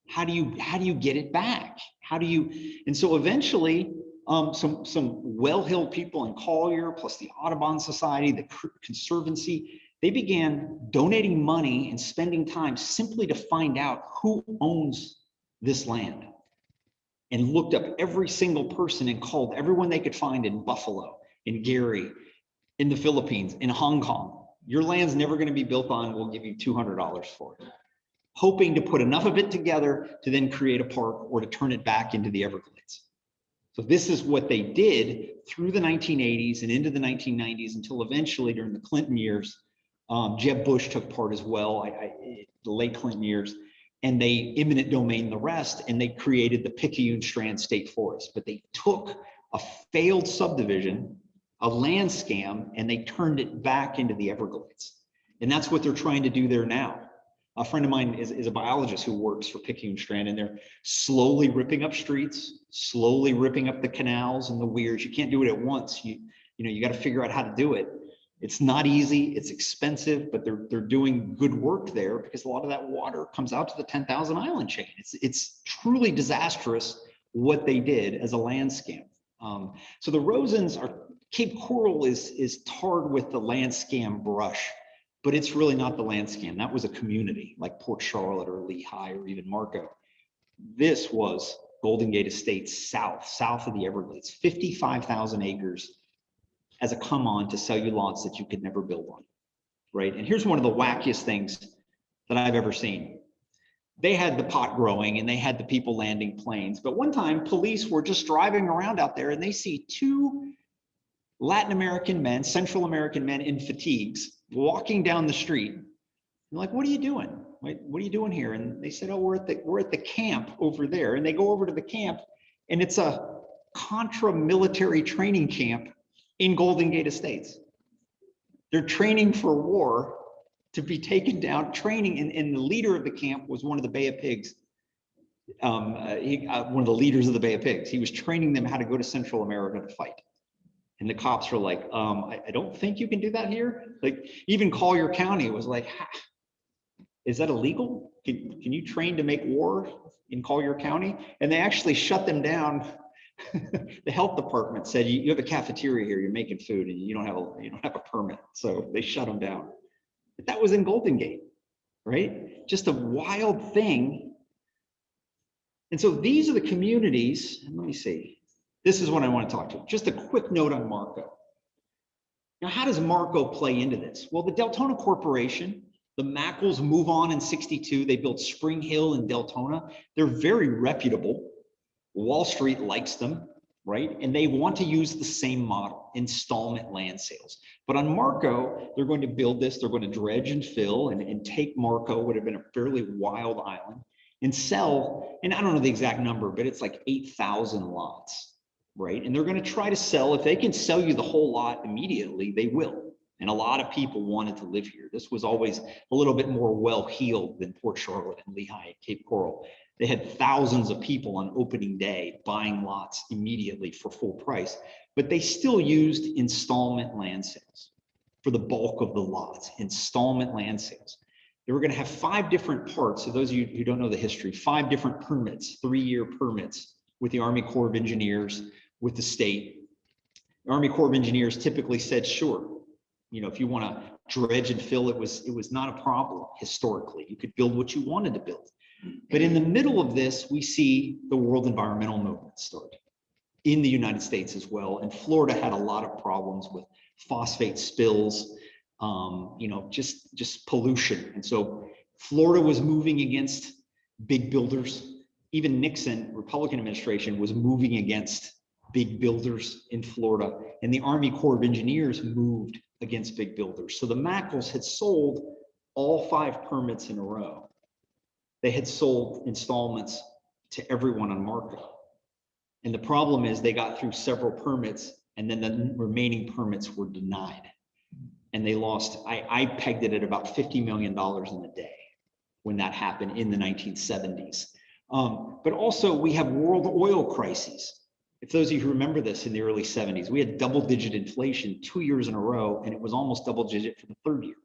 How do you get it back? And so eventually some well-heeled people in Collier, plus the Audubon Society, the Conservancy, they began donating money and spending time simply to find out who owns this land, and looked up every single person and called everyone they could find in Buffalo, in Gary, in the Philippines, in Hong Kong. Your land's never going to be built on. We'll give you $200 for it. Hoping to put enough of it together to then create a park or to turn it back into the Everglades. So this is what they did through the 1980s and into the 1990s until eventually during the Clinton years, Jeb Bush took part as well, the late Clinton years, and they eminent domain the rest, and they created the Picayune Strand State Forest. But they took a failed subdivision, a land scam, and they turned it back into the Everglades. And that's what they're trying to do there now. A friend of mine is a biologist who works for Picayune Strand, and they're slowly ripping up streets, slowly ripping up the canals and the weirs. You can't do it at once. You got to figure out how to do it. It's not easy, it's expensive, but they're doing good work there because a lot of that water comes out to the 10,000 island chain. It's truly disastrous what they did as a land scam. So the Rosens Cape Coral is tarred with the land scam brush. but it's really not the land scam. That was a community like Port Charlotte or Lehigh or even Marco. This was Golden Gate Estates south of the Everglades, 55,000 acres as a come on to sell you lots that you could never build on, right? And here's one of the wackiest things that I've ever seen. They had the pot growing and they had the people landing planes, but one time police were just driving around out there and they see two Latin American men, Central American men in fatigues walking down the street. They're like, what are you doing? What are you doing here? And they said, oh, we're at the camp over there. And they go over to the camp and it's a Contra military training camp in Golden Gate Estates. They're training for war to be taken down, training, and the leader of the camp was one of the Bay of Pigs, one of the leaders of the Bay of Pigs. He was training them how to go to Central America to fight. And the cops were like, I don't think you can do that here. Like even Collier County was like, is that illegal? Can you train to make war in Collier County? And they actually shut them down. The health department said, you have a cafeteria here, you're making food and you don't have a permit. So they shut them down. But that was in Golden Gate, right? Just a wild thing. And so these are the communities, and let me see. This is what I want to talk to. Just a quick note on Marco. Now, how does Marco play into this? Well, the Deltona Corporation, the Mackerels move on in '62. They built Spring Hill and Deltona. They're very reputable. Wall Street likes them, right? And they want to use the same model, installment land sales. But on Marco, they're going to build this. They're going to dredge and fill and take Marco, would have been a fairly wild island, and sell, and I don't know the exact number, but it's like 8,000 lots, right? And they're going to try to sell, if they can sell you the whole lot immediately, they will. And a lot of people wanted to live here. This was always a little bit more well-heeled than Port Charlotte and Lehigh and Cape Coral. They had thousands of people on opening day buying lots immediately for full price, but they still used installment land sales for the bulk of the lots, installment land sales. They were going to have 5 different parts. So those of you who don't know the history, 5 different permits, 3-year permits with the Army Corps of Engineers, with the state. The Army Corps of Engineers typically said, sure, you know, if you want to dredge and fill, it was not a problem historically. You could build what you wanted to build. But in the middle of this, we see the world environmental movement start in the United States as well. And Florida had a lot of problems with phosphate spills, you know, just pollution. And so Florida was moving against big builders. Even Nixon, Republican administration, was moving against big builders in Florida. And the Army Corps of Engineers moved against big builders. So the Mackerels had sold all 5 permits in a row. They had sold installments to everyone on Marco. And the problem is they got through several permits and then the remaining permits were denied. And they lost, I pegged it at about $50 million in a day when that happened in the 1970s. But also we have world oil crises. If those of you who remember this in the early 70s, we had double-digit inflation 2 years in a row, and it was almost double-digit for the 3rd year.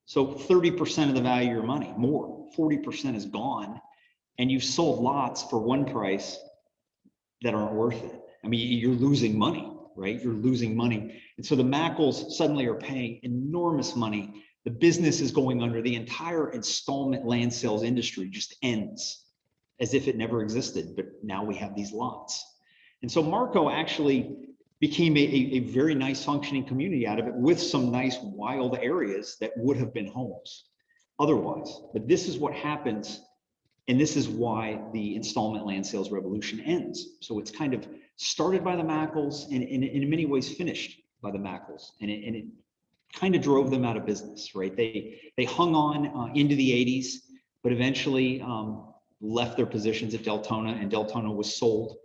So 30% of the value of your money, more, 40% is gone, and you've sold lots for one price that aren't worth it. I mean, you're losing money, right? You're losing money. And so the Mackerels suddenly are paying enormous money. The business is going under. The entire installment land sales industry just ends as if it never existed, but now we have these lots. And so Marco actually became a very nice functioning community out of it with some nice wild areas that would have been homes otherwise. But this is what happens. And this is why the installment land sales revolution ends. So it's kind of started by the Mackerels and in many ways finished by the Mackerels. And it kind of drove them out of business, right? They hung on into the 80s, but eventually left their positions at Deltona, and Deltona was sold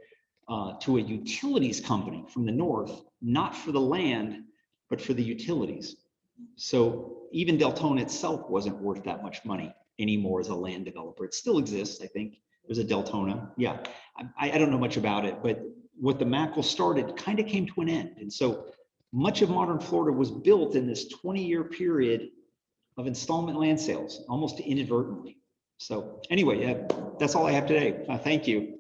to a utilities company from the north, not for the land, but for the utilities. So even Deltona itself wasn't worth that much money anymore as a land developer. It still exists, I think. There's a Deltona. Yeah, I don't know much about it, but what the Mackerels started kind of came to an end. And so much of modern Florida was built in this 20-year period of installment land sales, almost inadvertently. So anyway, yeah, that's all I have today. Thank you.